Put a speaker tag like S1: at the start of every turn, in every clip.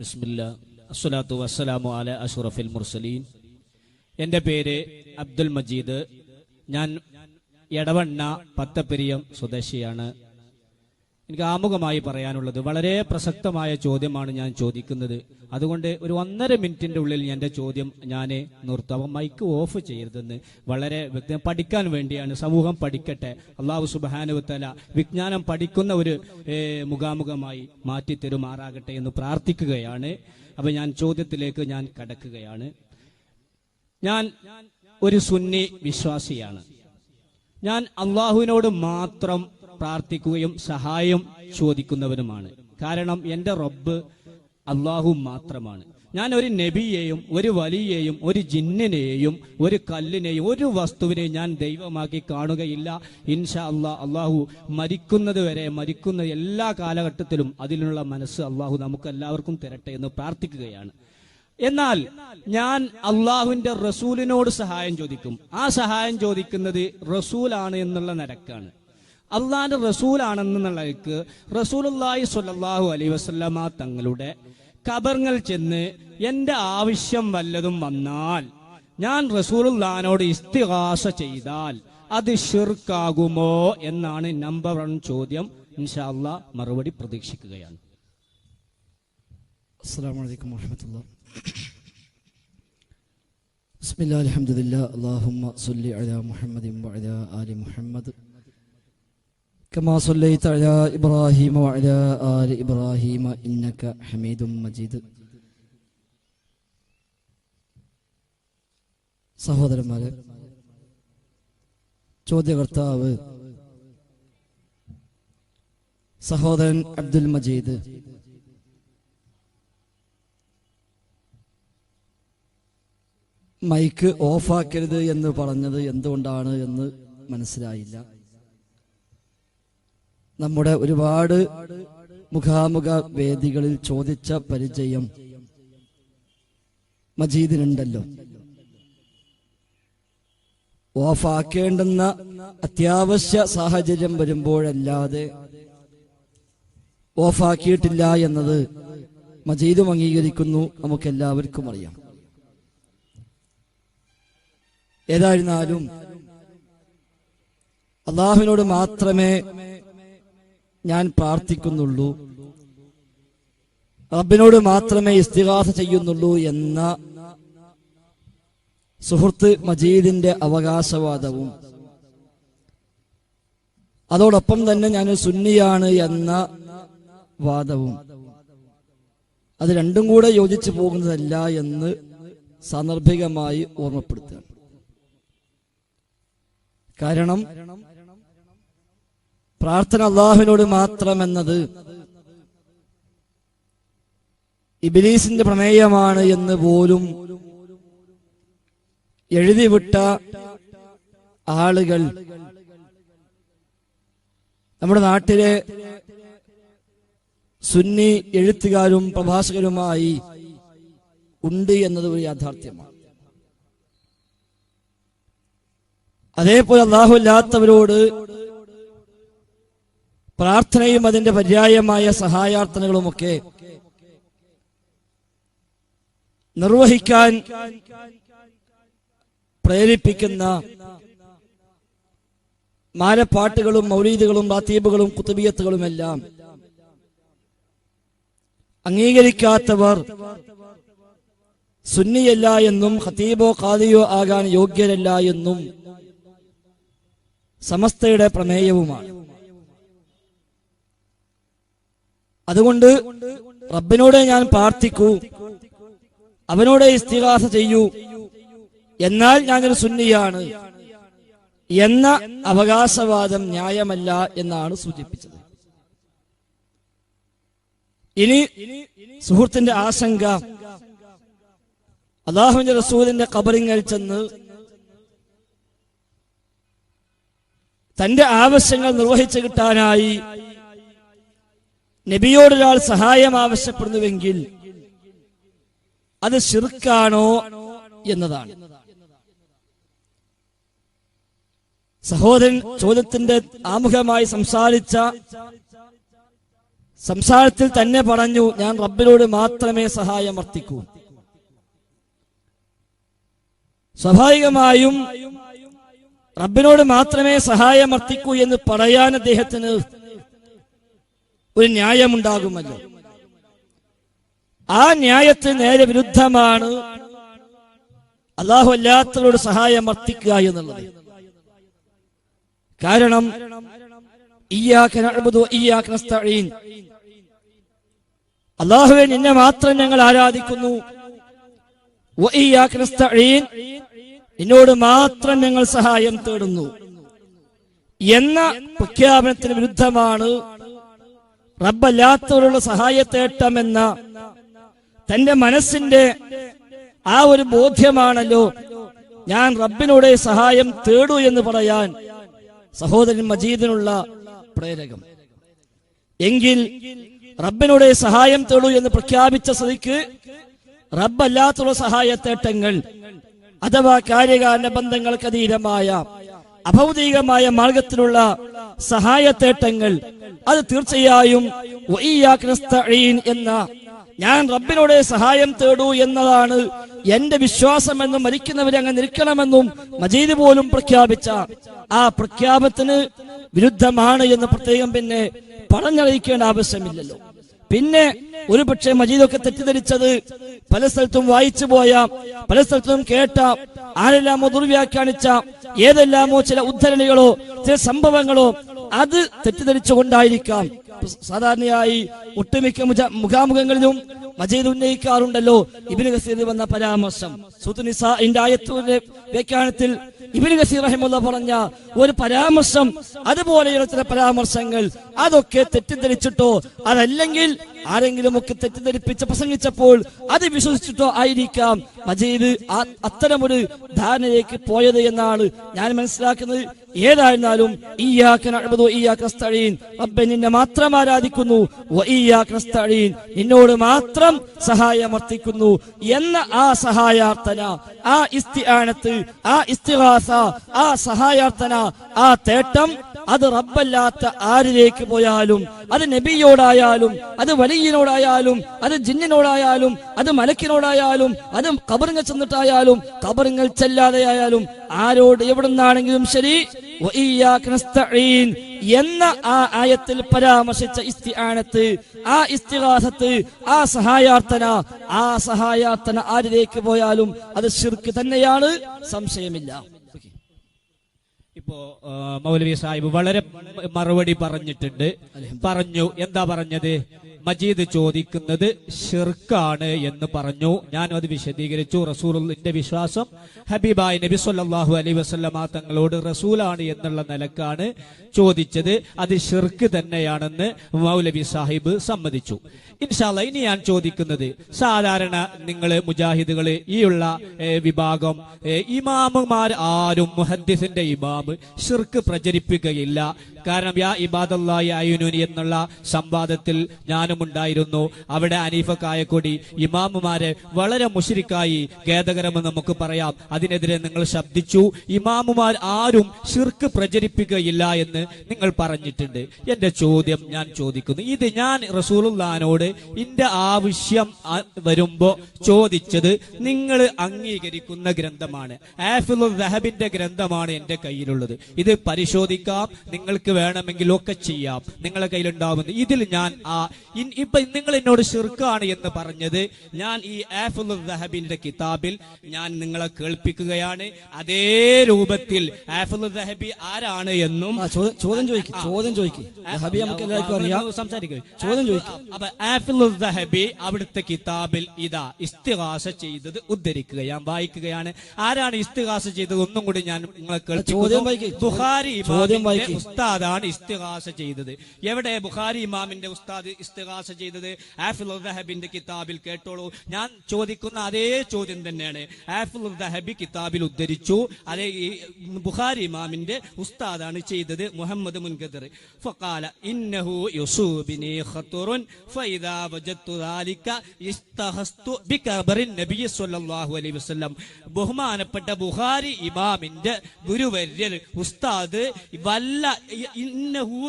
S1: ബിസ്മില്ലാ അസ്സലാത്തു വസ്സലാമു അലാ അഷ്റഫിൽ മുർസലീൻ. എൻ്റെ പേര് അബ്ദുൽ മജീദ്. ഞാൻ എടവണ്ണ പത്തപ്പെരിയം സ്വദേശിയാണ്. എനിക്ക് ആമുഖമായി പറയാനുള്ളത് വളരെ പ്രസക്തമായ ചോദ്യമാണ് ഞാൻ ചോദിക്കുന്നത്. അതുകൊണ്ട് ഒരു 1.5 മിനിറ്റിന്റെ ഉള്ളിൽ എൻ്റെ ചോദ്യം ഞാൻ നിർത്തും. മൈക്ക് ഓഫ് ചെയ്യരുതെന്ന് വളരെ വ്യക്തം പഠിക്കാൻ വേണ്ടിയാണ്. സമൂഹം പഠിക്കട്ടെ. അള്ളാഹു സുബ്ഹാനഹു വ തആല വിജ്ഞാനം പഠിക്കുന്ന ഒരു മുഖാമുഖമായി മാറ്റി തരുമാറാകട്ടെ എന്ന് പ്രാർത്ഥിക്കുകയാണ്. അപ്പൊ ഞാൻ ചോദ്യത്തിലേക്ക് ഞാൻ കടക്കുകയാണ്. ഞാൻ ഒരു സുന്നി വിശ്വാസിയാണ്. ഞാൻ അള്ളാഹുവിനോട് മാത്രം പ്രാർത്ഥിക്കുകയും സഹായം ചോദിക്കുന്നവരുമാണ്. കാരണം എൻ്റെ റബ്ബ് അള്ളാഹു മാത്രമാണ്. ഞാൻ ഒരു നബിയെയും ഒരു വലിയെയും ഒരു ജിന്നിനെയും ഒരു കല്ലിനെയും ഒരു വസ്തുവിനെയും ഞാൻ ദൈവമാക്കി കാണുകയില്ല. ഇൻഷാ അള്ളാഹു മരിക്കുന്നത് വരെ, മരിക്കുന്ന എല്ലാ കാലഘട്ടത്തിലും അതിനുള്ള മനസ്സ് അള്ളാഹു നമുക്ക് എല്ലാവർക്കും തരട്ടെ എന്ന് പ്രാർത്ഥിക്കുകയാണ്. എന്നാൽ ഞാൻ അള്ളാഹുവിന്റെ റസൂലിനോട് സഹായം ചോദിക്കും. ആ സഹായം ചോദിക്കുന്നത് റസൂലാണ് എന്നുള്ള നിലക്കാണ്. അള്ളാഹിന്റെ റസൂലാണെന്നുള്ളവർക്ക് റസൂലുള്ളാഹി സ്വല്ലല്ലാഹു അലൈഹി വസല്ലമ തങ്ങളുടെ ഖബറുകൾ ചെന്ന് എന്റെ ആവശ്യം വല്ലതും വന്നാൽ ഞാൻ റസൂലുള്ളാഹിനോട് ഇസ്തിഗാസ ചെയ്താൽ അത് ശിർക്കാകുമോ എന്നാണ് നമ്പർ 1 ചോദ്യം. ഇൻഷാ അല്ലാഹ് മറുപടി പ്രതീക്ഷിക്കുകയാണ്.
S2: അസ്സലാമു അലൈക്കും വറഹ്മത്തുള്ളാഹി. ബിസ്മില്ലാഹിൽ ഹംദുലില്ലാഹ് അല്ലാഹുമ്മ സ്വല്ലി അലാ മുഹമ്മദിൻ വഅലാ ആലി മുഹമ്മദ് كما صليت على إبراهيم وعلى آل إبراهيم إنك حميد مجيد. സഹോദരന്മാരെ, ചോദ്യകർത്താവ് സഹോദരൻ അബ്ദുൽ മജീദ് മൈക്ക് ഓഫാക്കരുത് എന്ന് പറഞ്ഞത് എന്തുകൊണ്ടാണ് എന്ന് മനസ്സിലായില്ല. നമ്മുടെ ഒരുപാട് മുഖാമുഖ വേദികളിൽ ചോദിച്ച പരിചയം മജീദിനുണ്ടല്ലോ. ഓഫാക്കേണ്ടുന്ന അത്യാവശ്യ സാഹചര്യം വരുമ്പോഴല്ലാതെ ഓഫാക്കിയിട്ടില്ല എന്നത് മജീദും അംഗീകരിക്കുന്നു, നമുക്കെല്ലാവർക്കും അറിയാം. ഏതായിരുന്നാലും അള്ളാഹുവിനോട് മാത്രമേ ഞാൻ പ്രാർത്ഥിക്കുന്നുള്ളൂ, റബ്ബിനോട് മാത്രമേ ഇസ്തിഗാസ ചെയ്യുന്നുള്ളൂ എന്ന സുഹൃത്ത് മജീദിന്റെ അവകാശവാദവും അതോടൊപ്പം തന്നെ ഞാൻ സുന്നിയാണ് എന്ന വാദവും അത് രണ്ടും കൂടെ യോജിച്ചു പോകുന്നതല്ല എന്ന് സാന്ദർഭികമായി ഓർമ്മപ്പെടുത്തുക. കാരണം പ്രാർത്ഥന അള്ളാഹുവിനോട് മാത്രമെന്നത് ഇബ്ലീസിന്റെ പ്രമേയമാണ് എന്ന് പോലും എഴുതിവിട്ട ആളുകൾ നമ്മുടെ നാട്ടിലെ സുന്നി എഴുത്തുകാരും പ്രഭാഷകരുമായി ഉണ്ട് എന്നത് ഒരു യാഥാർത്ഥ്യമാണ്. അതേപോലെ അള്ളാഹു അല്ലാത്തവരോട് പ്രാർത്ഥനയും അതിന്റെ പര്യായമായ സഹായാർത്ഥനകളുമൊക്കെ നിർവഹിക്കാൻ പ്രേരിപ്പിക്കുന്ന മാലപ്പാട്ടുകളും മൗലീദുകളും റാത്തീബുകളും കുത്തുബിയത്തുകളുമെല്ലാം അംഗീകരിക്കാത്തവർ സുന്നിയല്ല എന്നും ഖതീബോ ഖാദിയോ ആകാൻ യോഗ്യരല്ല എന്നും സമസ്തയുടെ പ്രമേയവുമാണ്. അതുകൊണ്ട് റബ്ബിനോട് ഞാൻ പ്രാർത്ഥിക്കൂ, അവനോട് ഇസ്തിഗാസ ചെയ്യൂ, എന്നാൽ ഞാനൊരു സുന്നിയാണ് എന്ന അവകാശവാദം ന്യായമല്ല എന്നാണ് സൂചിപ്പിച്ചത്. ഇനി സുഹൃത്തിന്റെ ആശങ്ക അല്ലാഹുവിന്റെ റസൂലിന്റെ ഖബറിങ്കൽ ചെന്ന് തന്റെ ആവശ്യങ്ങൾ നിർവഹിച്ചു കിട്ടാനായി നബിയോടൊരാൾ സഹായം ആവശ്യപ്പെടുന്നുവെങ്കിൽ അത് ശിർക്കാണോ എന്നതാണ്. സഹോദരൻ ചോദ്യത്തിന്റെ ആമുഖമായി സംസാരിച്ച സംസാരത്തിൽ തന്നെ പറഞ്ഞു, ഞാൻ റബ്ബിനോട് മാത്രമേ സഹായം അർത്ഥിക്കൂ. സ്വാഭാവികമായും റബ്ബിനോട് മാത്രമേ സഹായം അർത്ഥിക്കൂ എന്ന് പറയാൻ അദ്ദേഹത്തിന് ഒരു ന്യായമുണ്ടാകുമല്ലോ. ആ ന്യായത്തിന് നേരെ വിരുദ്ധമാണ് അല്ലാഹു അല്ലാത്തവരോട് സഹായം അർത്ഥിക്കുക എന്നുള്ളത്. കാരണം ഇയ്യാക നഅ്ബുദു വ ഇയ്യാക നസ്തഈൻ, അല്ലാഹുവേ നിന്നെ മാത്രം ഞങ്ങൾ ആരാധിക്കുന്നു, വ ഇയ്യാക നസ്തഈൻ നിന്നോട് മാത്രം ഞങ്ങൾ സഹായം തേടുന്നു എന്ന പ്രഖ്യാപനത്തിന് വിരുദ്ധമാണ് റബ്ബല്ലാത്തവരുള്ള സഹായത്തേട്ടമെന്ന തന്റെ മനസ്സിന്റെ ആ ഒരു ബോധ്യമാണല്ലോ ഞാൻ റബ്ബിനോട് സഹായം തേടൂ എന്ന് പറയാൻ സഹോദരൻ മജീദിനുള്ള പ്രേരകം. എങ്കിൽ റബ്ബിനോട് സഹായം തേടൂ എന്ന് പ്രഖ്യാപിച്ച സ്ഥിതിക്ക് റബ്ബല്ലാത്തുള്ള സഹായത്തേട്ടങ്ങൾ അഥവാ കാര്യകാരണ ബന്ധങ്ങൾക്ക് അതീതമായ അഭൗതികമായ മാർഗത്തിലുള്ള സഹായത്തേട്ടങ്ങൾ അത് തീർച്ചയായും വഇയ്യാക നസ്തഈൻ എന്ന ഞാൻ റബ്ബിനോട് സഹായം തേടൂ എന്നതാണ് എന്റെ വിശ്വാസമെന്നും മരിക്കുന്നവരെ അങ്ങ് നിൽക്കണമെന്നും മജീദ് പോലും പ്രഖ്യാപിച്ച ആ പ്രഖ്യാപനത്തിന് വിരുദ്ധമാണ് എന്ന് പ്രത്യേകം പിന്നെ പറഞ്ഞറിയിക്കേണ്ട ആവശ്യമില്ലല്ലോ. പിന്നെ ഒരു പക്ഷേ മജീദൊക്കെ തെറ്റിദ്ധരിച്ചത് പല സ്ഥലത്തും വായിച്ചു പോയ, പല സ്ഥലത്തും കേട്ട, ആരെല്ലാമോ ദുർവ്യാഖ്യാനിച്ച ഏതെല്ലാമോ ചില ഉദ്ധരണികളോ ചില സംഭവങ്ങളോ അത് തെറ്റിദ്ധരിച്ചുകൊണ്ടായിരിക്കാം. സാധാരണയായി ഒട്ടുമിക്ക മുഖാമുഖങ്ങളിലും മജീദ് ഉന്നയിക്കാറുണ്ടല്ലോ ഇബ്നു കസീർ വന്ന പരാമർശം. സൂറത്തുൻ നിസാഇന്റെ ആയത്തിന്റെ വ്യാഖ്യാനത്തിൽ ഇബ്നു കസീർ റഹിമഹുല്ലാഹ് പറഞ്ഞ ഒരു പരാമർശം, അതുപോലെയുള്ള ചില പരാമർശങ്ങൾ അതൊക്കെ തെറ്റിദ്ധരിച്ചിട്ടോ അതല്ലെങ്കിൽ ആരെങ്കിലും ഒക്കെ തെറ്റിദ്ധരിപ്പിച്ച് പ്രസംഗിച്ചപ്പോൾ അത് വിശ്വസിച്ചിട്ടോ ആയിരിക്കാം മജീദ് അത്തരമൊരു ധാരണയിലേക്ക് പോയത് എന്നാണ് ഞാൻ മനസ്സിലാക്കുന്നത്. ഏതായിരുന്നാലും ഇയ്യാക നഅ്ബുദു വ ഇയ്യാക നസ്തഈൻ, റബ്ബേ നിന്നെ മാത്രം ആരാധിക്കുന്നു, വ ഇയ്യാക നസ്തഈൻ നിന്നോട് മാത്രം സഹായം അർത്ഥിക്കുന്നു എന്ന ആ സഹായാർത്ഥന, ആ ഇസ്തിആനത്ത്, ആ ഇസ്തിഗാസ, ആ സഹായാർത്ഥന, ആ തേട്ടം അത് റബ്ബല്ലാത്ത ആരിലേക്ക് പോയാലും, അത് നബിയോടായാലും, അത് വലിയനോടായാലും, അത് ജിന്നിനോടായാലും, അത് മലക്കിനോടായാലും, അത് ഖബറിൽ ചെന്നിട്ടായാലും, ഖബറിൽ ചെല്ലാതെയായാലും, ആരോട് എവിടുന്നാണെങ്കിലും ശരി, വഇയ്യാക നസ്തഈൻ എന്ന ആ ആയത്തിൽ പരാമർശിച്ച ഇസ്തിആനത്ത്, ആ ഇസ്തിഗാസത്ത്, ആ സഹായാർത്ഥന ആരിലേക്ക് പോയാലും അത് ശിർക്ക് തന്നെയാണ്, സംശയമില്ല.
S1: ഇപ്പോ മൗലവി സാഹിബ് വളരെ മറുപടി പറഞ്ഞിട്ടുണ്ട്. പറഞ്ഞു, എന്താ പറഞ്ഞത്? മജീദ് ചോദിക്കുന്നത് ഷിർക്കാണ് എന്ന് പറഞ്ഞു. ഞാനും അത് വിശദീകരിച്ചു. റസൂലിന്റെ വിശ്വാസം ഹബീബായ നബി സല്ലല്ലാഹു അലൈഹി വസല്ലമ തങ്ങളോട് റസൂലാണ് എന്നുള്ള നിലക്കാണ് ചോദിച്ചത്. അത് ഷിർക്ക് തന്നെയാണെന്ന് മൗലവി സാഹിബ് സമ്മതിച്ചു. ഇൻഷാ അല്ലാഹ് ഇനി ഞാൻ ചോദിക്കുന്നത്, സാധാരണ നിങ്ങൾ മുജാഹിദുകള് ഈ ഉള്ള വിഭാഗം ഇമാമുമാർ ആരും മുഹദ്ദിസിന്റെ ഇമാമ് ഷിർക്ക് പ്രചരിപ്പിക്കുകയില്ല. കാരണം യാ ഇബാദല്ലാഹി അയ്യൂനി എന്നുള്ള സംവാദത്തിൽ ഞാനും ഉണ്ടായിരുന്നു. അവിടെ അനീഫ കായക്കൊടി ഇമാമുമാരെ വളരെ മുശ്രിക്കായി, ഖേദകരമെന്ന് നമുക്ക് പറയാം, അതിനെതിരെ നിങ്ങൾ ശബ്ദിച്ചു. ഇമാമുമാർ ആരും ഷിർക്ക് പ്രചരിപ്പിക്കുകയില്ല എന്ന് നിങ്ങൾ പറഞ്ഞിട്ടുണ്ട്. എന്റെ ചോദ്യം ഞാൻ ചോദിക്കുന്നു, ഇത് ഞാൻ റസൂലുള്ളാഹിനോട് എന്റെ ആവശ്യം വരുമ്പോ ചോദിച്ചത് നിങ്ങൾ അംഗീകരിക്കുന്ന ഗ്രന്ഥമാണ്, ഹാഫിളുൽ ദഹബിന്റെ ഗ്രന്ഥമാണ് എന്റെ കയ്യിലുള്ളത്. ഇത് പരിശോധിക്കാം, നിങ്ങൾക്ക് വേണമെങ്കിൽ ഒക്കെ ചെയ്യാം, നിങ്ങളെ കയ്യിലുണ്ടാവുന്നത്. ഇതിൽ ഞാൻ ഇപ്പൊ നിങ്ങൾ എന്നോട് ഷിർക്കാണ് എന്ന് പറഞ്ഞത് ഞാൻ ഈ ഹാഫിളുൽ ദഹബിന്റെ കിതാബിൽ ഞാൻ നിങ്ങളെ കേൾപ്പിക്കുകയാണ്. അതേ രൂപത്തിൽ ഹാഫിളുൽ ദഹബി ആരാണ് എന്നും
S2: ചോദ്യം ചോദിക്കും സംസാരിക്കും.
S1: അപ്പൊ ഹാഫിളുൽ ദഹബി അവിടുത്തെ കിതാബിൽ ഇതാ ഇസ്തിഗാസ ചെയ്തത് ഉദ്ധരിക്കുകയാണ്, വായിക്കുകയാണ്. ആരാണ് ഇസ്തിഗാസ ചെയ്തത്? ഒന്നും കൂടി ഞാൻ നിങ്ങളെ കേൾപ്പിക്കുന്നു. ബുഖാരി ഇമാമിന്റെ ഉസ്താദാണ് ഇസ്തിഗാസ ചെയ്തത്. എവിടെ ബുഖാരി ഇമാമിന്റെ ഉസ്താദ് ഇസ്തിഗാസ ചെയ്തത്? ഹാഫിളുൽ ദഹബിന്റെ കിതാബിൽ കേട്ടോളൂ. ഞാൻ ചോദിക്കുന്ന അതേ ചോദ്യം തന്നെയാണ് ഹാഫിളുൽ ദഹബി കിതാബിൽ ഉദ്ധരിച്ചു. അതേ ബുഖാരി ഇമാമിന്റെ ഉസ്താദാണ് ചെയ്തത്, മുഹമ്മദ് മുൻകദിർ. ഫഖാല ഇന്നഹു യുസൂബിനി ഖതുറുൻ ഫഇദാ വജദ്തു ദാലിക ഇസ്തഹസ്തു ബിഖബറിൻ നബി സ്വല്ലല്ലാഹു അലൈഹി വസല്ലം. ബഹുമാനപ്പെട്ട ബുഖാരി ഇമാമിന്റെ ഗുരുവര്യർ ഉസ്താദ് വല്ല ഇന്നഹു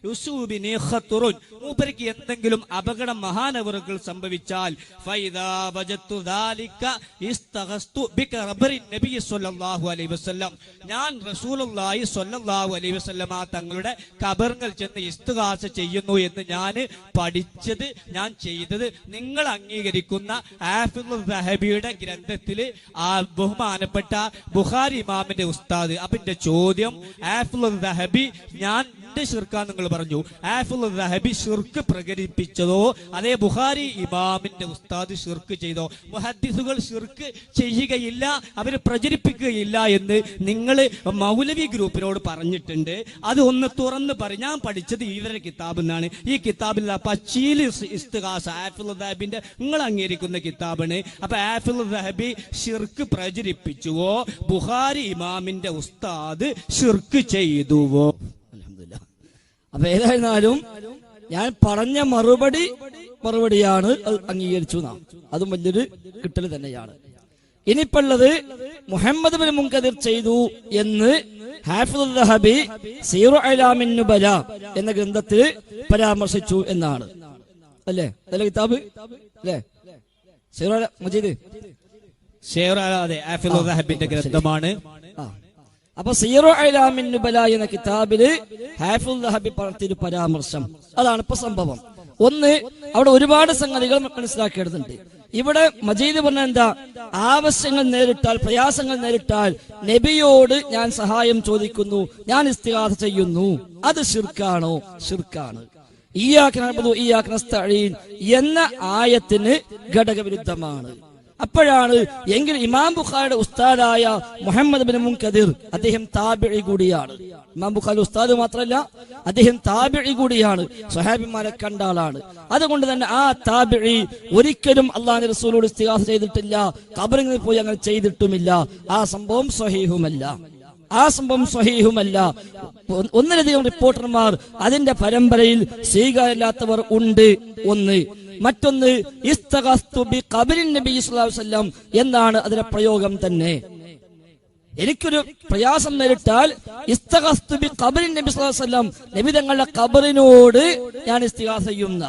S1: യുസൂബിനി ഖത്റുൻ, മൂപ്പർക്ക് എന്തെങ്കിലും അപകടം മഹാനവറുകൾ സംഭവിച്ചാൽ ഫൈദാ വജത്തു ദാലിക ഇസ്തഗസ്തു ബിഖബറി നബി സ്വല്ലല്ലാഹു അലൈഹി വസല്ലം, ഞാൻ റസൂലുള്ളാഹി സ്വല്ലല്ലാഹു അലൈഹി വസല്ലമ തങ്ങളുടെ ഖബറുകൾ ചെന്ന് ഇസ്തിഗാസ ചെയ്യുന്നു എന്ന് ഞാൻ പഠിച്ചത്, ഞാൻ ചെയ്തത് നിങ്ങൾ അംഗീകരിക്കുന്ന ഹാഫിളുൽ ദഹബിയുടെ ഗ്രന്ഥത്തില് ആ ബഹുമാനപ്പെട്ട ബുഖാരി ഇമാമിന്റെ ഉസ്താദ്. അപ്പൊ എന്റെ ചോദ്യം, ഹാഫിളുൽ ദഹബി ഞാൻ എന്റെ ശിർക്കാന്ന് നിങ്ങൾ പറഞ്ഞു, ഹാഫിളുൽ ദഹബി ശിർക്ക് പ്രകടിപ്പിച്ചതോ അതേ ബുഖാരി ഇമാമിന്റെ ഉസ്താദ് ശിർക്ക് ചെയ്തോ? മുഹദ്ദിസുകൾ ശിർക്ക് ചെയ്യുകയില്ല, അവര് പ്രചരിപ്പിക്കുകയില്ല എന്ന് നിങ്ങൾ മൗലവി ഗ്രൂപ്പിനോട് പറഞ്ഞിട്ടുണ്ട്. അത് ഒന്ന് തുറന്ന് പറയും. ഞാൻ പഠിച്ചത് ഇവരുടെ കിതാബിൽ നിന്നാണ്. ഈ കിതാബിൽ പച്ചീൽ ഇസ്തിഗാസ ഹാഫിളുൽ ദഹബിന്റെ നിങ്ങൾ അംഗീകരിക്കുന്ന കിതാബാണ്. അപ്പൊ ഹാഫിളുൽ ദഹബി ശിർക്ക് പ്രചരിപ്പിച്ചുവോ ബുഖാരി ഇമാമിന്റെ ഉസ്താദ് ശിർക്ക് ചെയ്തുവോ?
S2: അപ്പൊ ഏതായിരുന്നാലും ഞാൻ പറഞ്ഞ മറുപടിയാണ് അത് അംഗീകരിച്ചു നാം. അതും വലിയൊരു കിട്ടൽ തന്നെയാണ്. ഇനിയിപ്പുള്ളത് മുഹമ്മദ് ബിൻ മുൻകദിർ ചെയ്തു എന്ന് ഹാഫിളുൽ ദഹബി സീറു അലാമിൻ നുബല എന്ന ഗ്രന്ഥത്തിൽ പരാമർശിച്ചു എന്നാണ്. അല്ലേ? അതല്ലേ കിതാബ്? അല്ലേ? സീറു മജീദ്
S1: ഹാഫിളുൽ ദഹബിന്റെ ഗ്രന്ഥമാണ്.
S2: അപ്പൊ സീറു അലാമിൻ നുബല എന്ന കിതാബില് ഹാഫിളുൽ ദഹബി പറഞ്ഞൊരു പരാമർശം, അതാണ് ഇപ്പൊ സംഭവം. ഒന്ന്, അവിടെ ഒരുപാട് സംഗതികൾ മനസ്സിലാക്കേണ്ടതുണ്ട്. ഇവിടെ മജീദ് പറഞ്ഞ എന്താ? ആവശ്യങ്ങൾ നേരിട്ടാൽ, പ്രയാസങ്ങൾ നേരിട്ടാൽ നബിയോട് ഞാൻ സഹായം ചോദിക്കുന്നു, ഞാൻ ഇസ്തിഗാസ ചെയ്യുന്നു. അത് ശിർക്കാണോ? ശിർക്കാണ്. ഇയ്യാക നഅ്ബുദു ഇയ്യാക നസ്തഈൻ എന്ന ആയത്തിന് ഘടകവിരുദ്ധമാണ്. അപ്പോഴാണ് എങ്കിൽ ഇമാം ബുഖാരിയുടെ ഉസ്താദായ മുഹമ്മദ് ബിൻ മുൻകദിർ, അദ്ദേഹം താബിഈ കൂടിയാണ്. ഇമാം ബുഖാരി ഉസ്താദ് മാത്രമല്ല, അദ്ദേഹം താബിഈ കൂടിയാണ്, സ്വഹാബിമാരെ കണ്ട ആളാണ്. അതുകൊണ്ട് തന്നെ ആ താബിഈ ഒരിക്കലും അല്ലാഹുവിന്റെ റസൂലോട് ഇസ്തിഗാസ ചെയ്തിട്ടില്ല, ഖബറിൽ പോയി അങ്ങനെ ചെയ്തിട്ടുമില്ല. ആ സംഭവം സ്വഹീഹുമല്ല. ഒന്നിലധികം റിപ്പോർട്ടർമാർ അതിന്റെ പരമ്പരയിൽ സ്വീകാര്യമില്ലാത്തവർ ഉണ്ട്. ഒന്ന്. മറ്റൊന്ന്, ഇസ്തഗസ്തു ബി ഖബറിൻ നബി സ്വല്ലല്ലാഹു അലൈഹി വസല്ലം എന്നാണ് അതിന്റെ പ്രയോഗം തന്നെ. എനിക്കൊരു പ്രയാസം നേരിട്ടാൽ ഇസ്തഗസ്തു ബി ഖബറിൻ നബി സ്വല്ലല്ലാഹു അലൈഹി വസല്ലം, നബി തങ്ങളുടെ ഖബറിനോട് ഞാൻ ഇസ്തിഗാസ ചെയ്യുന്ന.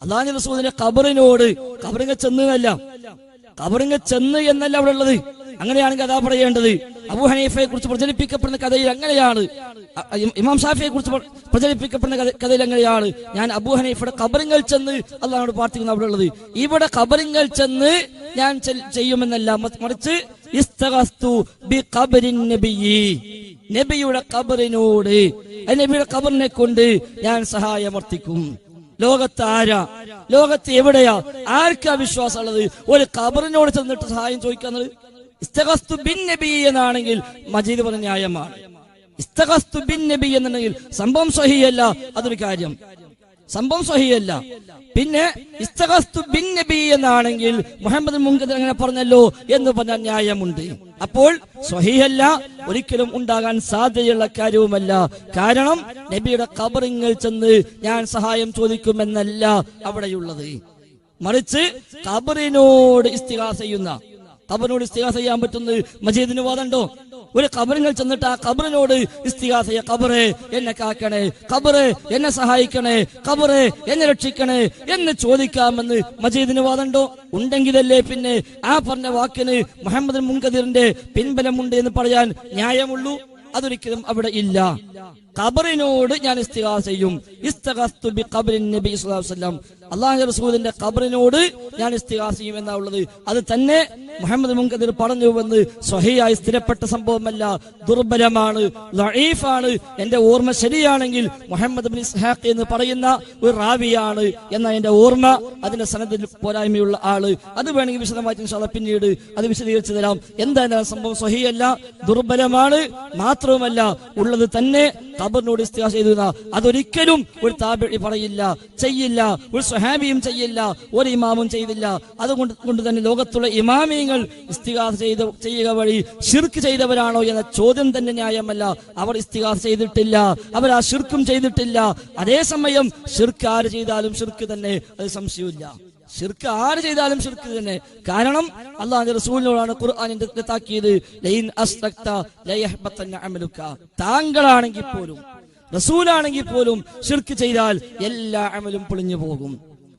S2: അല്ലാഹുവിന്റെ റസൂലിന്റെ ഖബറിനോട്, ഖബറിങ്ങ ചെന്ന് എന്നല്ല അവിടെ ഉള്ളത്. അങ്ങനെയാണെങ്കിൽ അതാ പറയേണ്ടത്. അബൂ ഹനീഫയെ കുറിച്ച് പ്രചരിപ്പിക്കപ്പെടുന്ന കഥയിൽ അങ്ങനെയാണ്, ഇമാം ഷാഫിയെ കുറിച്ച് പ്രചരിപ്പിക്കപ്പെടുന്ന കഥയിൽ അങ്ങനെയാണ്. ഞാൻ അബൂ ഹനീഫയുടെ ഖബറിങ്ങൾ ചെന്ന് അല്ലാഹുവോട് പ്രാർത്ഥിക്കുന്ന അവിടെ ഉള്ളത്. ഇവിടെ ഖബറിങ്ങൾ ചെന്ന് ഞാൻ ചെയ്യുമെന്നല്ല, മറിച്ച് ഇസ്തഗസ്തു ബി ഖബറിൻ നബിയ്യി, നബിയുടെ ഖബറിനോട്, നബിയുടെ ഖബറിനെ കൊണ്ട് ഞാൻ സഹായമർത്ഥിക്കും. ലോകത്ത് ആരാ? ലോകത്ത് എവിടെയാ? ആർക്കാ വിശ്വാസം ഉള്ളത് ഒരു ഖബറിനോട് ചെന്നിട്ട് സഹായം ചോദിക്കുന്നത്? ഇസ്തഗസ്തു ബിൻ നബി എന്നാണെങ്കിൽ മജീദ് പറഞ്ഞ ന്യായമാണ്. ഇസ്തഗസ്തു ബിൻ നബി എന്നുണ്ടെങ്കിൽ സംഭവം സ്വഹീഹല്ല, അതൊരു കാര്യം, സംഭവം സ്വഹീഹല്ല. പിന്നെ ഇസ്തഗസ്തു ബിൻ നബി എന്നാണെങ്കിൽ മുഹമ്മദ് മുൻകദിർ അങ്ങനെ പറഞ്ഞല്ലോ എന്ന് പറഞ്ഞ ന്യായമുണ്ട്. അപ്പോൾ സ്വഹീഹല്ല, ഒരിക്കലും ഉണ്ടാകാൻ സാധ്യതയുള്ള കാര്യവുമല്ല. കാരണം നബിയുടെ ഖബറിൽ ചെന്ന് ഞാൻ സഹായം ചോദിക്കുമെന്നല്ല അവിടെയുള്ളത്. മറിച്ച് ഖബറിനോട് ഇസ്തിഗാസ ചെയ്യുന്ന, ഖബറിനോട് ഇസ്തിഗാസ ചെയ്യാൻ പറ്റുന്നത് മജീദിന് വാദമുണ്ടോ? ഒരു ഖബറിൽ ചെന്നിട്ട് ആ ഖബറിനോട് ഇസ്തിഗാസ ചെയ്യുക, ഖബറേ എന്നെ കാക്കണേ, ഖബറേ എന്നെ സഹായിക്കണേ, ഖബറേ എന്നെ രക്ഷിക്കണേ എന്ന് ചോദിക്കാമെന്ന് മജീദിന് വാദമുണ്ടോ? ഉണ്ടെങ്കിലല്ലേ പിന്നെ ആ പറഞ്ഞ വാക്കിന് മുഹമ്മദ് മുൻകദിറിന്റെ പിൻബലമുണ്ട് എന്ന് പറയാൻ ന്യായമുള്ളൂ. അതൊരിക്കലും അവിടെ ഇല്ല. ഖബറിനോട് ഞാൻ ഇസ്തിഗാസ ചെയ്യും. ഇസ്തഗസ്തു ബി ഖബറിൻ നബി സ്വല്ലല്ലാഹു അലൈഹി വസല്ലം, അല്ലാഹുവിന്റെ റസൂലിന്റെ ഖബറിനോട് ഞാൻ ഇസ്തിഗാസ ചെയ്യും എന്നാ ഉള്ളത്. അത് തന്നെ മുഹമ്മദ് മുൻകദിർ പറഞ്ഞുവെന്ന് സ്വഹീഹായി സ്ഥിരപ്പെട്ട സംഭവമല്ല, ദുർബലമാണ്, ദഈഫാണ്. എന്റെ ഓർമ്മ ശരിയാണെങ്കിൽ മുഹമ്മദ് ബിൻ ഇസ്ഹാഖ് എന്ന് പറയുന്ന ഒരു റാവിയാണ് എന്ന എന്റെ ഓർമ്മ. അതിന്റെ സനദിൽ പോരായ്മയുള്ള ആള്. അത് വേണമെങ്കിൽ വിശദമായിട്ട് ഇൻഷാ അല്ലാഹ് പിന്നീട് അത് വിശദീകരിച്ചു തരാം. എന്തായാലും സംഭവം സ്വഹീഹല്ല, ദുർബലമാണ്. മാത്രവുമല്ല ഉള്ളത് തന്നെ ഖബറിനോട് ഇസ്തിഗാസ ചെയ്തു. അതൊരിക്കലും ഒരു താബിഈ പറയില്ല, ചെയ്യില്ല, ഒരു സ്വഹാബിയും ചെയ്യില്ല, ഒരു ഇമാമും ചെയ്തില്ല. അതുകൊണ്ട് തന്നെ ലോകത്തുള്ള ഇമാമിയങ്ങൾ ഇസ്തിഗാസ ചെയ്യുക വഴി ശിർക്ക് ചെയ്തവരാണോ എന്ന ചോദ്യം തന്നെ ന്യായമല്ല. അവർ ഇസ്തിഗാസ ചെയ്തിട്ടില്ല, അവർ ആ ശിർക്കും ചെയ്തിട്ടില്ല. അതേസമയം ശിർക്ക് ആര് ചെയ്താലും ശിർക്ക് തന്നെ, അത് സംശയമില്ല. ശിർക്ക് ആര് ചെയ്താലും ശിർക്ക് തന്നെ. കാരണം അല്ലാഹുവിന്റെ റസൂലിനോടാണ് ഖുർആനിന്റെ താക്കീത്, ലൈൻ അസ്റക്ത ലയഹ്ബതന്ന അമലുക. താങ്കളാണെങ്കിൽ പോലും റസൂലാണെങ്കിൽ പോലും ശിർക്ക് ചെയ്താൽ എല്ലാ അമലും പൊളിഞ്ഞു പോകും.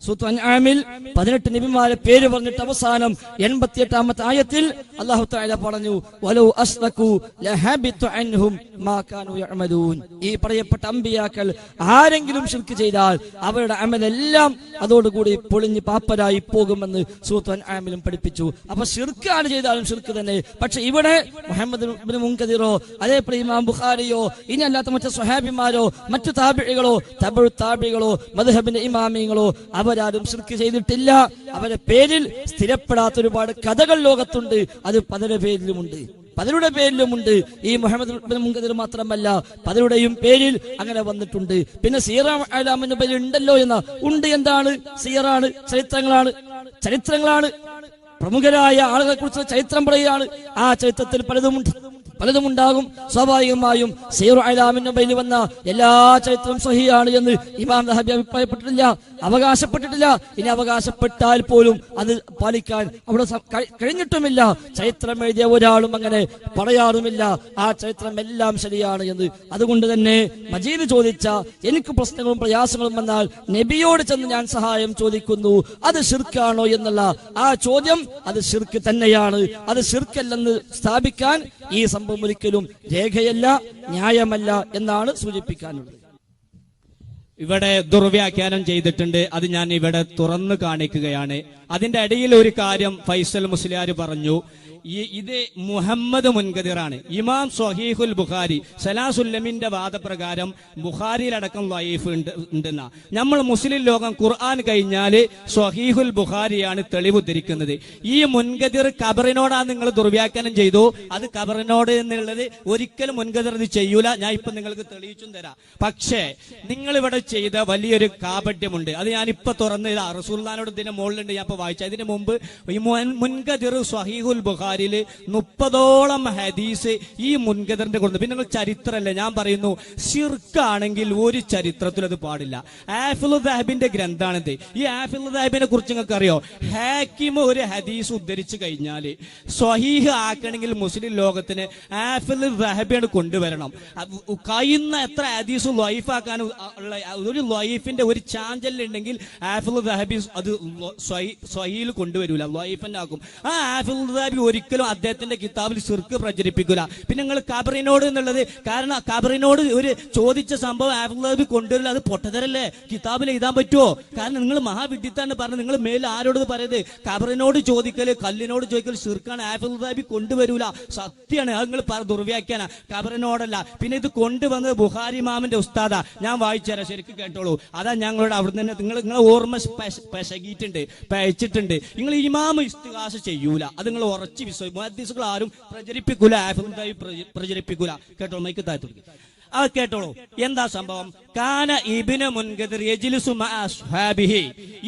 S2: സൂറത്തുൽ അൻആമിൽ 18 നബിമാരെ പേര് പറഞ്ഞിട്ട് അവസാനം 88ാമത്തെ ആയത്തിൽ അല്ലാഹു തആല പറഞ്ഞു വലൗ അസ്റകൂ ലഹബിത അൻഹും മാ കാനൂ യഅമലൂൻ. ഈ പറയപ്പെട്ട അമ്പിയാക്കൾ ആരെങ്കിലും ശിർക്ക് ചെയ്താൽ അവരുടെ അമലെല്ലാം അതോടുകൂടി പൊളിഞ്ഞ് പാപ്പരായി പോകുമെന്ന് സൂറത്തുൽ അൻആമിലും പഠിപ്പിച്ചു. അപ്പൊ ശിർക്കാണ് ചെയ്താലും ശിർക്ക് തന്നെ. പക്ഷെ ഇവിടെ മുഹമ്മദ് ഇബ്നു മുൻകദിറോ അതേപോലെ ഇമാം ബുഖാരിയോ ഇനി അല്ലാത്ത മറ്റു സ്വഹാബിമാരോ മറ്റു താബിഈകളോ തബഉ താബിഈകളോ മദ്ഹബിന്റെ ഇമാമിങ്ങളോ അവരാരും ശിർക്ക് ചെയ്തിട്ടില്ല. അവരുടെ പേരിൽ സ്ഥിരപ്പെടാത്ത ഒരുപാട് കഥകൾ ലോകത്തുണ്ട്. അത് പലരുടെ പേരിലുമുണ്ട്. ഈ മുഹമ്മദ് ഇബ്നു മുൻകദിർ മാത്രമല്ല പലരുടെയും പേരിൽ അങ്ങനെ വന്നിട്ടുണ്ട്. പിന്നെ സീറ അലാമിന്റെ പേരിൽ ഉണ്ടല്ലോ എന്ന ഉണ്ട്. എന്താണ്? സീറാണ്, ചരിത്രങ്ങളാണ്. പ്രമുഖരായ ആളുകളെ കുറിച്ച് ചരിത്രം പറയുകയാണ്. ആ ചരിത്രത്തിൽ പലതുമുണ്ടാകും. സ്വാഭാവികമായും സീറ അലാമിന്റെ പേരിൽ വന്ന എല്ലാ ചരിത്രവും സഹിയാണ് എന്ന് ഇമാം ദഹബി അഭിപ്രായപ്പെട്ടിട്ടില്ല, അവകാശപ്പെട്ടിട്ടില്ല. ഇനി അവകാശപ്പെട്ടാൽ പോലും അത് പാലിക്കാൻ അവിടെ കഴിഞ്ഞിട്ടുമില്ല. ചരിത്രം എഴുതിയ ഒരാളും അങ്ങനെ പറയാറുമില്ല ആ ചരിത്രം എല്ലാം ശരിയാണ് എന്ന്. അതുകൊണ്ട് തന്നെ മജീദ് ചോദിച്ച എനിക്ക് പ്രശ്നങ്ങളും പ്രയാസങ്ങളും വന്നാൽ നബിയോട് ചെന്ന് ഞാൻ സഹായം ചോദിക്കുന്നു. അത് ശിർക്കാണോ എന്നുള്ള ആ ചോദ്യം അത് ശിർക്ക് തന്നെയാണ്. അത് ശിർക്കല്ലെന്ന് സ്ഥാപിക്കാൻ ഈ സംഭവം ഒരിക്കലും രേഖയല്ല, ന്യായമല്ല എന്നാണ് സൂചിപ്പിക്കാനുള്ളത്.
S1: ഇവിടെ ദുർവ്യാഖ്യാനം ചെയ്തിട്ടുണ്ട്. അത് ഞാൻ ഇവിടെ തുറന്നു കാണിക്കുകയാണ്. അതിന്റെ ഇടയിൽ ഒരു കാര്യം ഫൈസൽ മുസ്ലിയാർ പറഞ്ഞു. ഇത് മുഹമ്മദ് മുൻകദിറാണ്. ഇമാം സ്വഹീഹുൽ ബുഖാരി സലാസുല്ലമിന്റെ വാദപ്രകാരം ബുഖാരിയിലടക്കം ലൈഫ് ഉണ്ടെന്ന നമ്മൾ മുസ്ലിം ലോകം ഖുർആൻ കഴിഞ്ഞാല് സ്വഹീഹുൽ ബുഖാരിയാണ് തെളിവ് ഉദ്ധരിക്കുന്നത്. ഈ മുൻകദിർ ഖബറിനോടാണ് നിങ്ങൾ ദുർവ്യാഖ്യാനം ചെയ്തു. അത് ഖബറിനോട് എന്നുള്ളത് ഒരിക്കലും മുൻകദിർ ഇത് ചെയ്യൂല. ഞാൻ ഇപ്പൊ നിങ്ങൾക്ക് തെളിയിച്ചും തരാം. പക്ഷേ നിങ്ങൾ ഇവിടെ ചെയ്ത വലിയൊരു കാപട്യമുണ്ട്. അത് ഞാനിപ്പോ തുറന്ന് റസൂലുള്ളാഹിനോട് ഇതിന്റെ മുകളിലുണ്ട്. ഞാൻ ഇപ്പൊ വായിച്ച ഇതിന് മുമ്പ് ഈ മുൻകദിർ സ്വഹീഹുൽ ബുഖാരി 30ഓളം ഹദീസ് ഈ മുൻകദറിന്റെ കൊണ്ട്. പിന്നെ നിങ്ങൾ ചരിത്രമല്ലേ ഞാൻ പറയുന്നു. ശിർക്കാണെങ്കിൽ ഒരു ചരിത്രത്തിൽ അത് പാടില്ല. ആഫിൽ ദഹബിന്റെ ഗ്രന്ഥാണിത്. ഈ ആഫിൽ ദഹബിനെ കുറിച്ച് നിങ്ങൾക്ക് അറിയോ? ഹാക്കിം ഒരു ഹദീസ് ഉദ്ധരിച്ചു കഴിഞ്ഞാൽ സ്വഹീഹ് ആക്കണമെങ്കിൽ മുസ്ലിം ലോകത്തിന് ആഫിൽ ദഹബിയാണ് കൊണ്ടുവരണം. കഴിയുന്ന എത്ര ഹദീസ് ലൈഫാക്കാൻ ഉള്ള ഒരു ലൈഫിന്റെ ഒരു ചാഞ്ചലുണ്ടെങ്കിൽ ആഫിൽ ദഹബി അത് സ്വഹീൽ കൊണ്ടുവരൂല, ലൈഫിന്റെ ആക്കും. ആ ആഫിൽ ദഹബി ഒരിക്കലും അദ്ദേഹത്തിന്റെ കിതാബിൽ ശിർക്ക് പ്രചരിപ്പിക്കൂല. പിന്നെ നിങ്ങൾ ഖബറിനോട് എന്നുള്ളത്, കാരണം ഖബറിനോട് ഒരു ചോദിച്ച സംഭവം ആഫിൽ കൊണ്ടുവരില്ല. അത് പൊട്ടതരല്ലേ? കിതാബിൽ എഴുതാൻ പറ്റുമോ? കാരണം നിങ്ങൾ മഹാവിദ്യത്താണ് പറഞ്ഞത്. നിങ്ങൾ മേൽ ആരോട് പറയത്? ഖബറിനോട് ചോദിക്കല്, കല്ലിനോട് ചോദിക്കൽ ശിർക്കാണ്. ആഫിൽ ദഹബി കൊണ്ടുവരൂല. സത്യമാണ്. അത് നിങ്ങൾ ഖബറിനോടല്ല. പിന്നെ ഇത് കൊണ്ടുവന്നത് ബുഖാരി ഇമാമിന്റെ ഉസ്താദാ. ഞാൻ വായിച്ചുതരാം, ശരിക്കും കേട്ടോളൂ. അതാ ഞങ്ങളോട് അവിടെ തന്നെ നിങ്ങളെ ഓർമ്മ പയച്ചിട്ടുണ്ട്. നിങ്ങൾ ഇമാം ഇസ്തിഗാസ ചെയ്യൂല. അത് നിങ്ങൾ ഉറച്ച് മുഹദ്ദിസുകൾ ആരും പ്രചരിപ്പിക്കൂല, പ്രചരിപ്പിക്കൂല. കേട്ടോ, മൈക്ക് താഴ്ത്തു. അത് കേട്ടോളൂ. എന്താ സംഭവം? കാന ഇബ്നു മുൻകദിർ യജ്ലിസു മഅ അസ്ഹാബിഹി.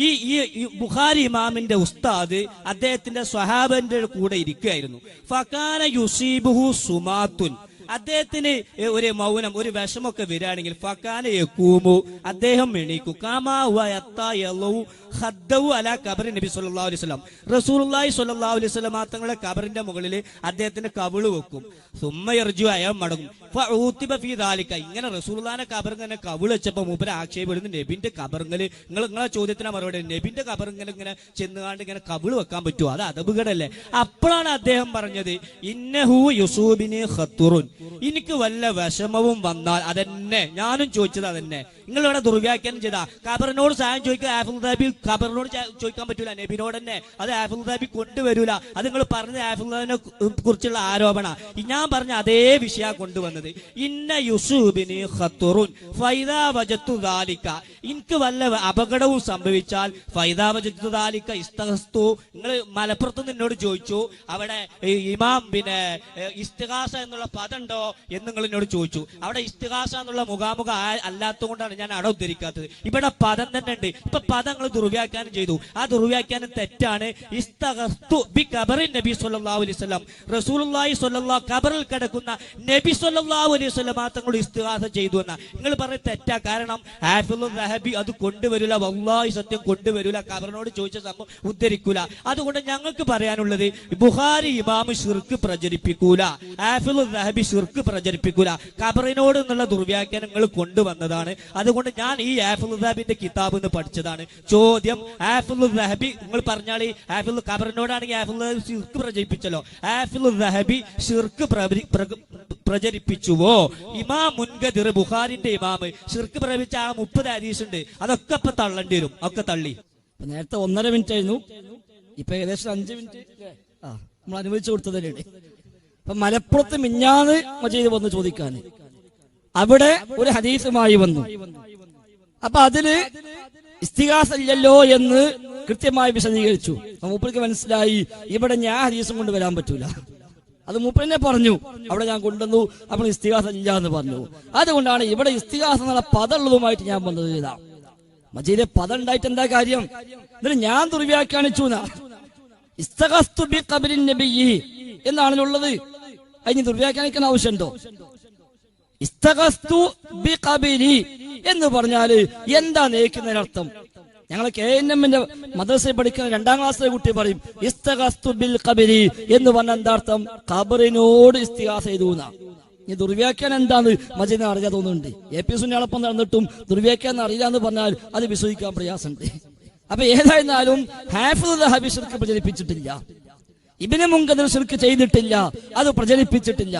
S1: ഈ ബുഖാരി ഇമാമിന്റെ ഉസ്താദ് അദ്ദേഹത്തിന്റെ സ്വഹാബന്റെ കൂടെ ഇരിക്കുകയായിരുന്നു. ഫകാന യുസീബുഹു സുമാത്തുൻ. അദ്ദേഹത്തിന് ഒരു മൗനം, ഒരു വിഷമൊക്കെ വരികയാണെങ്കിൽ ഫകാന യഖൂമു, അദ്ദേഹം എണീക്കും. കാമാ വയത്തയലു ഖദ്ദു അലാ ഖബറി നബി സല്ലല്ലാഹു അലൈഹി വസല്ലം. റസൂലുള്ളാഹി സ്വല്ലല്ലാഹു അലൈഹി വസല്ലം തങ്ങളുടെ ഖബറിന്റെ മുകളിൽ അദ്ദേഹത്തിന്റെ കവിള് വെക്കും. സുമ്മ യർജു, അയാൾ മടങ്ങും. ഫഊതിബ ഫീ ദാലിക. ഇങ്ങനെ റസൂലുള്ളാഹിന്റെ ഖബറിങ്ങനെ കവിള് വെച്ചപ്പോൾ മൂപ്പര് ആക്ഷേപപ്പെടുന്നു, നബിന്റെ ഖബറിങ്ങല് നിങ്ങളെ ചോദ്യത്തിന് മറുപടി, നബിന്റെ ഖബറിങ്ങനെ ഇങ്ങനെ ചെന്നുകാണ്ട് ഇങ്ങനെ കവിള് വെക്കാൻ പറ്റുമോ? അത് അദബുകേടല്ലേ? അപ്പോഴാണ് അദ്ദേഹം പറഞ്ഞത്, ഇന്നഹു യുസൂബിനി ഖത്തുറുൻ. എനിക്ക് വല്ല വിഷമവും വന്നാൽ അതെന്നെ. ഞാനും ചോദിച്ചത് അതന്നെ. നിങ്ങളിവിടെ ദുർവ്യാഖ്യാനം ചെയ്താ ഖബറിനോട് സഹായം ചോദിക്കുക. ആഫിൽ ദഹബി ഖബറിനോട് ചോദിക്കാൻ പറ്റൂല, നബിനോട് തന്നെ. അത് ആഫിൽ ദഹബി കൊണ്ടുവരൂല. അത് നിങ്ങൾ പറഞ്ഞ ആഫിൽ ദഹബിനെ കുറിച്ചുള്ള ആരോപണ. ഞാൻ പറഞ്ഞ അതേ വിഷയ കൊണ്ടുവന്നത്. ഇന്ന യുസൂബിനി ഖത്തുറുൻ ഫൈദാ വജത്തു ദാലിക. എനിക്ക് വല്ല അപകടവും സംഭവിച്ചാൽ ഫൈദാ വജത്തു ദാലിക ഇസ്തഗസ്തു. നിങ്ങൾ മലപ്പുറത്ത് നിന്നോട് ചോദിച്ചു അവിടെ ഇമാം പിന്നെ ഇസ്തിഗാസ എന്നുള്ള പദമുണ്ടോ എന്ന് നിങ്ങൾ എന്നോട് ചോദിച്ചു. അവിടെ ഇസ്തിഗാസ എന്നുള്ള മുഖാമുഖ അല്ലാത്തതുകൊണ്ടാണ് ഞാൻ അവിടെ ഉദ്ധരിക്കാത്തത്. ഇവിടെ പദം തന്നെ ഉണ്ട്. ഇപ്പൊ പദങ്ങൾ ദുർവ്യാഖ്യാനം ചെയ്തു. ആ ദുർവ്യാഖ്യാനം തെറ്റാണ്. ഇസ്തഗസ്തു ബി ഖബറിൻ നബി സല്ലല്ലാഹു അലൈഹി വസല്ലം, റസൂലുള്ളാഹി സ്വല്ലല്ലാഹു ഖബറിൽ കിടക്കുന്ന നബി സല്ലല്ലാഹു അലൈഹി വസല്ലം തങ്ങൾ ഇസ്തിഗാസ ചെയ്തു എന്ന നിങ്ങൾ പറയുന്നത് തെറ്റാ. കാരണം ഹാഫിളുൽ റഹബി അത് കൊണ്ടുവരില്ല, വല്ലാഹി സത്യം കൊണ്ടുവരില്ല. ഖബറിനോട് ചോദിച്ച സംഭവം ഉദ്ധരിക്കൂല. അതുകൊണ്ട് ഞങ്ങൾക്ക് പറയാനുള്ളത് ബുഖാരി ഇമാം ശിർക്ക് പ്രചരിപ്പിക്കൂല, ഹാഫിളുൽ റഹബി ശിർക്ക് പ്രചരിപ്പിക്കൂല. ഖബറിനോട് എന്നുള്ള ദുർവ്യാഖ്യാനങ്ങൾ കൊണ്ടുവന്നതാണ്. അതുകൊണ്ട് ഞാൻ ഈ ഹാഫിളുൽ റഹബിന്റെ കിതാബ് എന്ന് പഠിച്ചതാണ്. ചോദ്യം, ഹാഫിളുൽ റഹബി നിങ്ങൾ പറഞ്ഞാൽ ഹാഫിൾ ഖബറിനോടാണെങ്കിൽ ഹാഫിളുൽ റഹബി ശിർക്ക് പ്രചരിപ്പിച്ചല്ലോ, ഹാഫിളുൽ റഹബി ശിർക്ക് പ്രചരിപ്പിച്ചുവോ? ഇമാം മുൻകദിർ ബുഖാരിന്റെ ഇമാമ് ശിർക്ക് പ്രചരിപ്പിച്ച ആ 30 ഹദീസ് ഉണ്ട്, അതൊക്കെ ഇപ്പൊ തള്ളേണ്ടി വരും. ഒക്കെ തള്ളി.
S2: നേരത്തെ 1.5 മിനിറ്റ് ആയിരുന്നു, ഇപ്പൊ ഏകദേശം 5 മിനിറ്റ് നമ്മൾ അനുവദിച്ചു കൊടുത്തതല്ലേ. ഇപ്പൊ മലപ്പുറത്ത് മിഞ്ഞാന്ന് മജീദ് വന്ന് ചോദിക്കാൻ, അവിടെ ഒരു ഹദീസുമായി വന്നു. അപ്പൊ അതില് ഇസ്തിഗാസ ഇല്ലല്ലോ എന്ന് കൃത്യമായി വിശദീകരിച്ചു. മൂപ്പർക്ക് മനസ്സിലായി ഇവിടെ ഞാൻ ഹദീസും കൊണ്ട് വരാൻ പറ്റൂല. അത് മൂപ്പരനെ പറഞ്ഞു, അവിടെ ഞാൻ കൊണ്ടുവന്നു, അപ്പോൾ ഇസ്തിഗാസ ഇല്ല എന്ന് പറഞ്ഞു. അതുകൊണ്ടാണ് ഇവിടെ ഇസ്തിഗാസ എന്നുള്ള പദം ഉള്ളതുമായിട്ട് ഞാൻ വന്നത്. ഇതാ മജീദെ, പദം ഉണ്ടായിട്ട് എന്താ കാര്യം? എന്നിട്ട് ഞാൻ ദുർവ്യാഖ്യാനിച്ചു ഇസ്തഗസ്തു ബി ഖബറിൻ നബിയ്യി എന്നാണുള്ളത്. അതിന് ദുർവ്യാഖ്യാനിക്കാൻ ആവശ്യമുണ്ടോ? ഇസ്തഗസ്തു ബി ഖബരി എന്ന് പറഞ്ഞാല് എന്താ നേക്കുന്നതിനർത്ഥം? ഞങ്ങൾ KNM-ന്റെ മദ്രസയിൽ പഠിക്കുന്ന 2ാം ക്ലാസ്സിലെ കുട്ടി പറയും ഇസ്തഗസ്തു ബിൽ ഖബരി എന്ന് പറഞ്ഞാൽ എന്താ അർത്ഥം? ഖബറിനോട് ഇസ്തിഗാസ ചെയ്തു എന്നാ. ഈ ദുർവ്യാഖ്യാനം എന്താന്ന് മജീദിനെ അറിയാൻ തോന്നുന്നുണ്ട്. AP സുന്നിയോടൊപ്പം നടന്നിട്ടും ദുർവ്യാഖ്യാനം അറിയില്ല എന്ന് പറഞ്ഞാൽ അത് വിശ്വസിക്കാൻ പ്രയാസമുണ്ട്. അപ്പൊ ഏതായിരുന്നാലും ഹാഫിളുൽ റഹബി ശിർക്ക് പ്രചരിപ്പിച്ചിട്ടില്ല, ഇബ്നു മുൻകദിർ ശിർക്ക് ചെയ്തിട്ടില്ല, അത് പ്രചരിപ്പിച്ചിട്ടില്ല.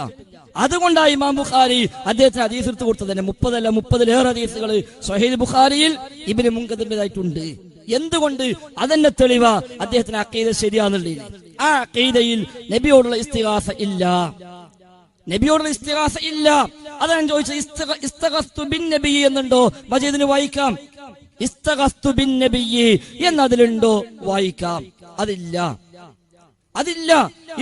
S2: അതുകൊണ്ടാണ് ഇമാം ബുഖാരി അദ്ദേഹത്തിന് ഹദീസ് എടുത്തു കൊടുത്തത് തന്നെ 30-ലേറെ ഹദീസുകൾ സ്വഹീഹ് ബുഖാരിയിൽ ഇബ്നു മുൻകദിറിന്റേതായിട്ടുണ്ട്. എന്തുകൊണ്ട്? അതിന്റെ തെളിവ അദ്ദേഹത്തിന് അഖീദ ശരിയാണെന്നുള്ളത്. ആ അഖീദയിൽ നബിയോടുള്ള ഇസ്തിഗാസ ഇല്ല, നബിയോടുള്ള ഇസ്തിഗാസ ഇല്ല. അതാണ് ചോദിച്ചത്. ഇസ്തഗസ്തു ബിൻ നബി എന്നുണ്ടോ? മജീദിന് വായിക്കാം. ഇസ്തഗസ്തു ബിൻ നബി എന്നതിലുണ്ടോ? വായിക്കാം. അതില്ല, അതില്ല.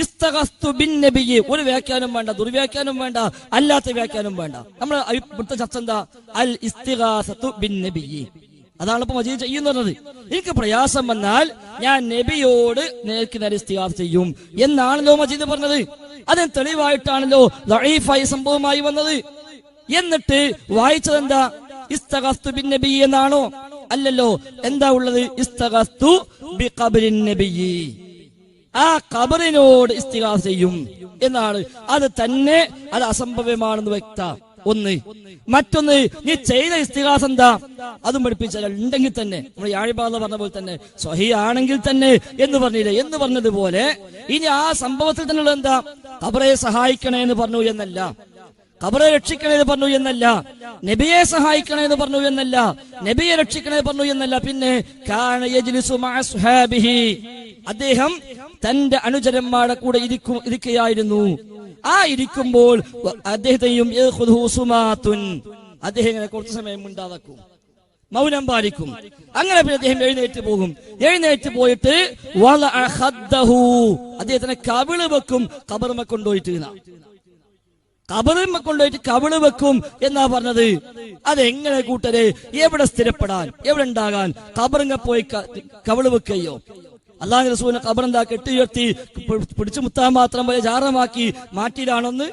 S2: ഇസ്തഗസ്തു ബിൻ നബി ഒരു വ്യാഖ്യാനം വേണ്ട, ദുർവ്യാഖ്യാനം വേണ്ട, അല്ലാത്ത വ്യാഖ്യാനം വേണ്ട. നമ്മൾ ഇവിടുത്തെ ചർച്ച എന്താ? അൽ ഇസ്തിഗാസത്തു ബിൻ നബി. അതാണ് ഇപ്പൊ മജീദ് ചെയ്യുന്നത്. എനിക്ക് പ്രയാസം വന്നാൽ ഞാൻ നബിയോട് നേർക്ക് നേരെ ഇസ്തിഗാസ ചെയ്യും എന്നാണല്ലോ മജീദ് പറഞ്ഞത്. അതിന് തെളിവായിട്ടാണല്ലോ ദഈഫായ സംഭവമായി വന്നത്. എന്നിട്ട് വായിച്ചത് എന്താ? ഇസ്തഗസ്തു ബിൻ നബി എന്നാണോ? അല്ലല്ലോ. എന്താ ഉള്ളത്? ഇസ്തഗസ്തു ബി ഖബറിൻ നബി, ആ ഖബറിനോട് ഇസ്തിഗാസ ചെയ്യും എന്നാണ്. അത് തന്നെ അത് അസംഭവ്യമാണെന്ന് വ്യക്ത. ഒന്ന്. മറ്റൊന്ന്, നീ ചെയ്ത ഇസ്തിഗാസ എന്താ? അതും പഠിപ്പിച്ചാൽ ഉണ്ടെങ്കിൽ തന്നെ നമ്മൾ യാഴിബാദ പറഞ്ഞ പോലെ തന്നെ സ്വഹീഹ് ആണെങ്കിൽ തന്നെ എന്ന് പറഞ്ഞില്ലേ, എന്ന് പറഞ്ഞതുപോലെ ഇനി ആ സംഭവത്തിൽ തന്നെയുള്ള എന്താ? ഖബറെ സഹായിക്കണേ എന്ന് പറഞ്ഞു എന്നല്ല, ഖബറെ രക്ഷിക്കണേ എന്ന് പറഞ്ഞു എന്നല്ല, നബിയെ സഹായിക്കണേ എന്ന് പറഞ്ഞു എന്നല്ല, നബിയെ രക്ഷിക്കണേ പറഞ്ഞു എന്നല്ല. പിന്നെ കാന യജ്ലിസു മഅ അസ്ഹാബിഹി, അദ്ദേഹം തന്റെ അനുചരന്മാരുടെ കൂടെ ഇരിക്കുകയായിരുന്നു. ആ ഇരിക്കുമ്പോൾ അദ്ദേഹത്തെയും അദ്ദേഹം ഇങ്ങനെ കുറച്ചു സമയം മിണ്ടാതാക്കും, മൗനം പാലിക്കും. അങ്ങനെ പിന്നെ അദ്ദേഹം എഴുന്നേറ്റ് പോകും. എഴുന്നേറ്റ് പോയിട്ട് അദ്ദേഹത്തിനെ കവിള് വെക്കും. ഖബറുമ കൊണ്ടുപോയിട്ട് കവിള് വെക്കും എന്നാ പറഞ്ഞത്. അതെങ്ങനെ കൂട്ടരെ? എവിടെ സ്ഥിരപ്പെടാൻ, എവിടെ ഉണ്ടാകാൻ? ഖബറിങ്ങ പോയി കവിള് വെക്കുകയോ? അല്ലാഹു റസൂലിനെ ഖബറെന്താ കെട്ടിയുയർത്തി പിടിച്ചു മുത്താൻ മാത്രം പോലെ ജാറമാക്കി മാറ്റിയിലാണൊന്ന്?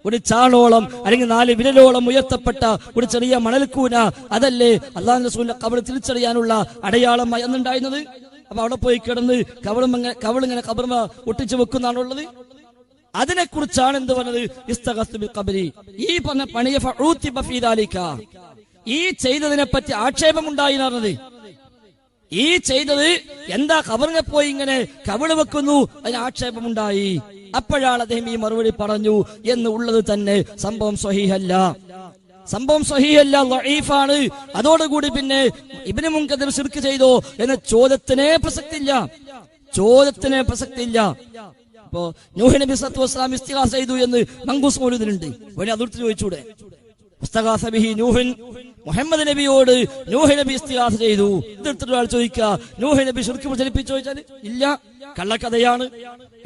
S2: ഒരു ചാളോളം അല്ലെങ്കിൽ 4 വിരലോളം ഉയർത്തപ്പെട്ട ഒരു ചെറിയ മണൽക്കൂന, അതല്ലേ അല്ലാഹു റസൂലിന്റെ ഖബർ തിരിച്ചറിയാനുള്ള അടയാളമായി അന്നുണ്ടായിരുന്നത്? അപ്പൊ അവിടെ പോയി കിടന്ന് കവിളിങ്ങനെ ഖബർമ ഒട്ടിച്ചു വെക്കുന്നാണുള്ളത്. അതിനെക്കുറിച്ചാണ് എന്ത് പറഞ്ഞത്? ഇസ്തഗസ്തു ബിൽ ഖബരി. ഈ പറഞ്ഞ പണിയ ഫഊതിബ ഫീ ദാലിക, ഈ ചെയ്തതിനെ പറ്റി ആക്ഷേപമുണ്ടായി പറഞ്ഞത്. ഈ ചെയ്തത് എന്താ? ഖബറിനെ പോയി ഇങ്ങനെ കവിള് വെക്കുന്നു, അതിന് ആക്ഷേപമുണ്ടായി. അപ്പോഴാണ് അദ്ദേഹം ഈ മറുപടി പറഞ്ഞു എന്ന് ഉള്ളത് തന്നെ സംഭവം സ്വഹീഹല്ല, സംഭവം സ്വഹീഹല്ല, ദഈഫാണ്. അതോടുകൂടി പിന്നെ ഇബ്നു മുൻകദിർ ശിർക്ക് ചെയ്തോ എന്ന ചോദ്യത്തിനെ പ്രസക്തിയില്ല, ചോദ്യത്തിനെ പ്രസക്തിയില്ല. ഇപ്പോ നൂഹ് നബി സല്ലല്ലാഹു അലൈഹി വസല്ലം ഇസ്തിഗാസ ചെയ്തു എന്ന് മങ്കൂസ് മൗലൂദിലുണ്ട്. വലിയ അതിർത്തി ചോദിച്ചൂടെ? ഇസ്തിഗാസ ബിഹി നൂഹൻ, മുഹമ്മദ് നബിയോട് നൂഹ് നബി ഇസ്തിഗാസ ചെയ്തു. ഇതെടുത്തിട്ട് ആൾ ചോദിക്കുക നൂഹ് നബി ശിർക്ക് പ്രചരിപ്പിച്ചു ചോദിച്ചാൽ ഇല്ല, കള്ളക്കഥയാണ്,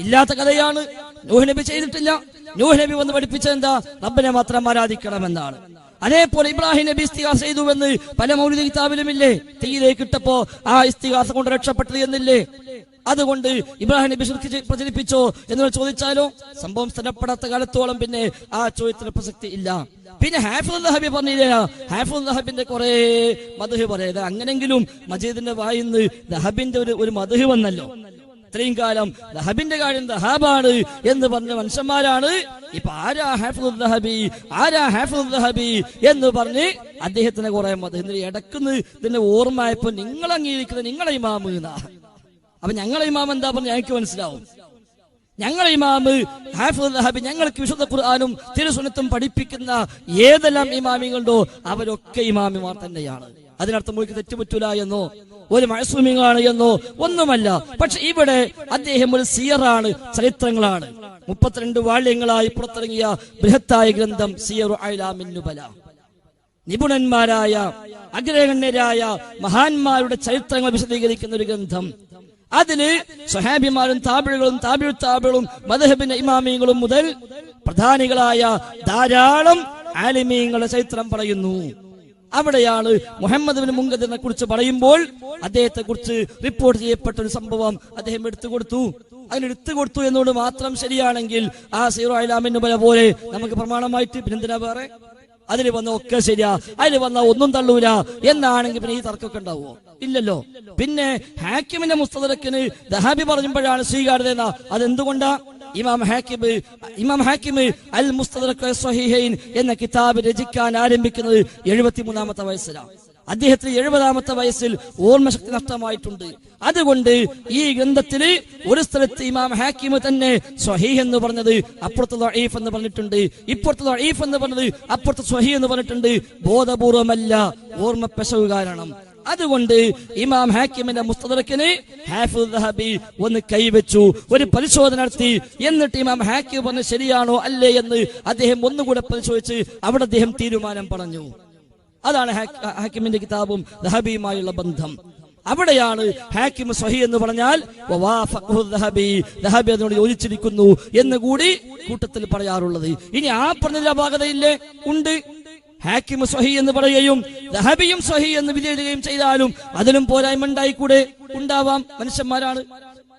S2: ഇല്ലാത്ത കഥയാണ്, നൂഹ് നബി ചെയ്തിട്ടില്ല. നൂഹ് നബി വന്ന് പഠിപ്പിച്ചത് എന്താ? റബ്ബിനെ മാത്രം ആരാധിക്കണമെന്നാണ്. അതേപോലെ ഇബ്രാഹിം നബി ഇസ്തിഗാസ ചെയ്തുവെന്ന് പല മൗലിദ് കിതാബിലുമില്ലേ? തീയിലേക്ക് ഇട്ടപ്പോ ആ ഇസ്തിഗാസ കൊണ്ട് രക്ഷപ്പെട്ടത് എന്നില്ലേ? അതുകൊണ്ട് ഇബ്രാഹിം നബി ശിർക്ക് പ്രചരിപ്പിച്ചോ എന്ന് ചോദിച്ചാലോ സംഭവം സ്ഥലപ്പെടാത്ത കാലത്തോളം പിന്നെ ആ ചോദ്യത്തിന് പ്രസക്തി ഇല്ല. പിന്നെ ഹാഫിദുൽ ദഹബി പറഞ്ഞില്ല, ഹാഫിദുൽ ദഹബിന്റെ കുറെ മദ്ഹ് പറയാ. അങ്ങനെങ്കിലും മജീദിന്റെ വായിന്ന് ദഹബിന്റെ ഒരു മദ്ഹ് വന്നല്ലോ. ഇത്രയും കാലം ദഹബിന്റെ കാര്യം ദഹാബാണ് എന്ന് പറഞ്ഞ മനുഷ്യന്മാരാണ് ഇപ്പൊ ആരാ ഹാഫിദുൽ ദഹബി എന്ന് പറഞ്ഞ് അദ്ദേഹത്തിന് കുറെ മദ്ഹ് ഇടക്കുന്ന് ഇതിന്റെ ഓർമ്മയപ്പോ നിങ്ങൾ അംഗീകരിക്കുന്നത് നിങ്ങളെ ഇമാമ് എന്നാ. അപ്പൊ ഞങ്ങളെ ഇമാം എന്താ പറഞ്ഞ ഞങ്ങൾക്ക് മനസ്സിലാവും. ഞങ്ങളെ ഇമാമ് ഹാഫിദുൽ ദഹബി ഞങ്ങൾക്ക് വിശുദ്ധ ഖുർആനും തിരുസുന്നത്തും പഠിപ്പിക്കുന്ന ഏതെല്ലാം ഇമാമികളുണ്ടോ അവരൊക്കെ ഇമാമിമാർ തന്നെയാണ്. അതിനർത്ഥം ഒരു തെറ്റുപറ്റൂല എന്നോ ഒരു മഅസൂമികളാണ് എന്നോ ഒന്നുമല്ല. പക്ഷെ ഇവിടെ അദ്ദേഹം ഒരു സിയറാണ്, ചരിത്രങ്ങളാണ്. 32 വാള്യങ്ങളായി പുറത്തിറങ്ങിയ ബൃഹത്തായ ഗ്രന്ഥം സിയറു അഅ്ലാമിൻ നുബല. നിപുണന്മാരായ അഗ്രഗണ്യരായ മഹാന്മാരുടെ ചരിത്രങ്ങൾ വിശദീകരിക്കുന്ന ഒരു ഗ്രന്ഥം. അതില് സ്വഹാബിമാരും താബിഴും മദ്ഹബിന്റെ ഇമാമിയങ്ങളും മുതൽ പ്രധാനികളായ ധാരാളം ആലിമീങ്ങളുടെ ചരിത്രം പറയുന്നു. അവിടെയാണ് മുഹമ്മദ് ബിൻ മുൻകദിറിനെ കുറിച്ച് പറയുമ്പോൾ അദ്ദേഹത്തെ കുറിച്ച് റിപ്പോർട്ട് ചെയ്യപ്പെട്ട ഒരു സംഭവം അദ്ദേഹം എടുത്തുകൊടുത്തു എന്നോട് മാത്രം ശരിയാണെങ്കിൽ ആ സീറോ അഅ്ലാമിൻ നുബല പോലെ നമുക്ക് പ്രമാണമായിട്ട് പിന്നെന്തിനാ വേറെ? അതിൽ വന്ന ഒക്കെ ശരിയാ, അതിൽ വന്ന ഒന്നും തള്ളൂല എന്നാണെങ്കിൽ പിന്നെ ഈ തർക്കമൊക്കെ ഉണ്ടാവുമോ? ഇല്ലല്ലോ. പിന്നെ ഹാക്കിമിന്റെ മുസ്തദറക്കിന് ദഹാബി പറഞ്ഞപ്പോഴാണ് സ്വീകാര്യത. അതെന്തുകൊണ്ടാ? ഇമാം ഹാക്കിം അൽ മുസ്തദറക് സ്വഹീഹൈൻ എന്ന കിതാബ് രചിക്കാൻ ആരംഭിക്കുന്നത് 73-ാമത്തെ വയസ്സിലാണ്. അദ്ദേഹത്തിന് 70-ാമത്തെ വയസ്സിൽ ഓർമ്മശക്തി നഷ്ടമായിട്ടുണ്ട്. അതുകൊണ്ട് ഈ ഗ്രന്ഥത്തില് ഒരു സ്ഥലത്ത് ഇമാം ഹാക്കിം തന്നെ സ്വഹീഹ് എന്ന് പറഞ്ഞത് അപ്പുറത്ത് ദഈഫ് എന്ന് പറഞ്ഞിട്ടുണ്ട്, ഇപ്പുറത്ത് ദഈഫ് എന്ന് പറഞ്ഞത് അപ്പുറത്ത് സ്വഹീഹ് എന്ന് പറഞ്ഞിട്ടുണ്ട്. ബോധപൂർവമല്ല, ഓർമ്മ പെശക് കാരണം. അതുകൊണ്ട് ഇമാം ഹാക്കിമിന്റെ മുസ്തദറക്കിന് ഹാഫിദുൽ ദഹബി ഒന്ന് കൈവച്ചു, ഒരു പരിശോധന നടത്തി. എന്നിട്ട് ഇമാം ഹാക്കിം പറഞ്ഞ ശരിയാണോ അല്ലേ എന്ന് അദ്ദേഹം ഒന്നുകൂടെ പരിശോധിച്ച് അവിടെ അദ്ദേഹം തീരുമാനം പറഞ്ഞു. അതാണ് ഹാക്കിമിന്റെ കിതാബും ദഹബിയുമായുള്ള ബന്ധം. അവിടെയാണ് ഹാക്കിം സ്വഹീഹ് എന്ന് പറഞ്ഞാൽ ദഹബി അതിനോട് യോജിച്ചിരിക്കുന്നു എന്ന് കൂടി കൂട്ടത്തിൽ പറയാറുള്ളത്. ഇനി ആ പറഞ്ഞതിൽ അപാകതയില്ലേ? ഉണ്ട്. ഹാക്കിം സ്വഹീഹ് എന്ന് പറയുകയും ദഹബിയും സ്വഹീഹ് എന്ന് വിധിയെഴുതുകയും ചെയ്താലും അതിലും പോരായ്മ ഉണ്ടായിക്കൂടെ? ഉണ്ടാവാം, മനുഷ്യന്മാരാണ്.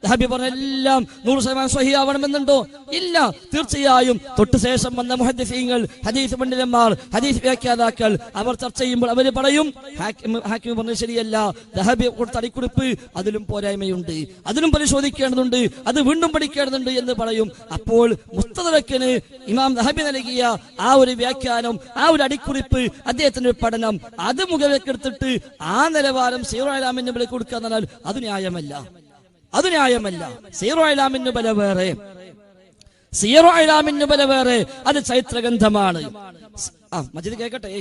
S2: ദഹബി പറഞ്ഞ എല്ലാം 100% സ്വഹീഹ് ആവണമെന്നുണ്ടോ? ഇല്ല. തീർച്ചയായും തൊട്ടു ശേഷം വന്ന മുഹദ്ദിസീങ്ങൾ, ഹദീസ് പണ്ഡിതന്മാർ, ഹദീസ് വ്യാഖ്യാതാക്കൾ അവർ ചർച്ച ചെയ്യുമ്പോൾ അവര് പറയും ഹാക്കിം പറഞ്ഞത് ശരിയല്ല, ദഹബി കൊടുത്ത അടിക്കുറിപ്പ് അതിലും പോരായ്മയുണ്ട്, അതിലും പരിശോധിക്കേണ്ടതുണ്ട്, അത് വീണ്ടും പഠിക്കേണ്ടതുണ്ട് എന്ന് പറയും. അപ്പോൾ മുസ്തദറക്കിന് ഇമാം ദഹബി നൽകിയ ആ ഒരു വ്യാഖ്യാനം, ആ ഒരു അടിക്കുറിപ്പ്, അദ്ദേഹത്തിന്റെ ഒരു പഠനം, അത് മുഖവിലക്കെടുത്തിട്ട് ആ നിലവാരം സീറോ അഅ്ലാമിൻ നുബല കൊടുക്കുക എന്നാൽ അത് ന്യായമല്ല. സീറോ അഅ്ലാമിൻ നുബല വേറെ, അത് ചരിത്രഗ്രന്ഥമാണ്. മജീദ് കേൾക്കട്ടെ,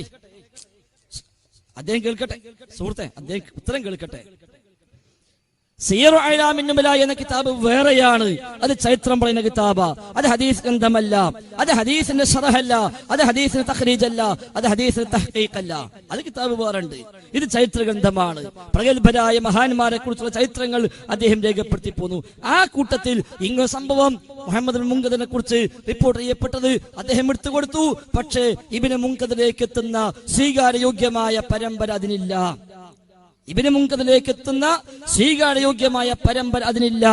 S2: അദ്ദേഹം കേൾക്കട്ടെ, സുഹൃത്തെ, അദ്ദേഹം ഉത്തരം കേൾക്കട്ടെ. സീറു അഅ്ലാമിൻ നുബല എന്ന കിതാബ് വേറെയാണ്. അത് ചരിത്രം പറയുന്ന കിതാബ, അത് ഹദീസ് ഗ്രന്ഥമല്ല, അത് ഹദീസിന്റെ ശറഹല്ല, അത് ഹദീസിന്റെ തഖ്രീജല്ല, അത് ഹദീസിന്റെ തഹ്ഖീഖല്ല. അത് കിതാബ് വേറുണ്ട്. ഇത് ചരിത്ര ഗ്രന്ഥമാണ്. പ്രഗത്ഭരായ മഹാന്മാരെ കുറിച്ചുള്ള ചരിത്രങ്ങൾ അദ്ദേഹം രേഖപ്പെടുത്തി പോന്നു. ആ കൂട്ടത്തിൽ ഇങ്ങനെ സംഭവം മുഹമ്മദ് ബിൻ മുൻകദിറിനെ കുറിച്ച് റിപ്പോർട്ട് ചെയ്യപ്പെട്ടത് അദ്ദേഹം എടുത്തുകൊടുത്തു. പക്ഷേ ഇബ്നു മുൻകദിറിലേക്ക് എത്തുന്ന സ്വീകാര്യയോഗ്യമായ പരമ്പര അതിനില്ല. ഇബ്നു മുൻകദിറിലേക്ക് എത്തുന്ന സ്വീകാര്യയോഗ്യമായ പരമ്പര അതിനില്ല.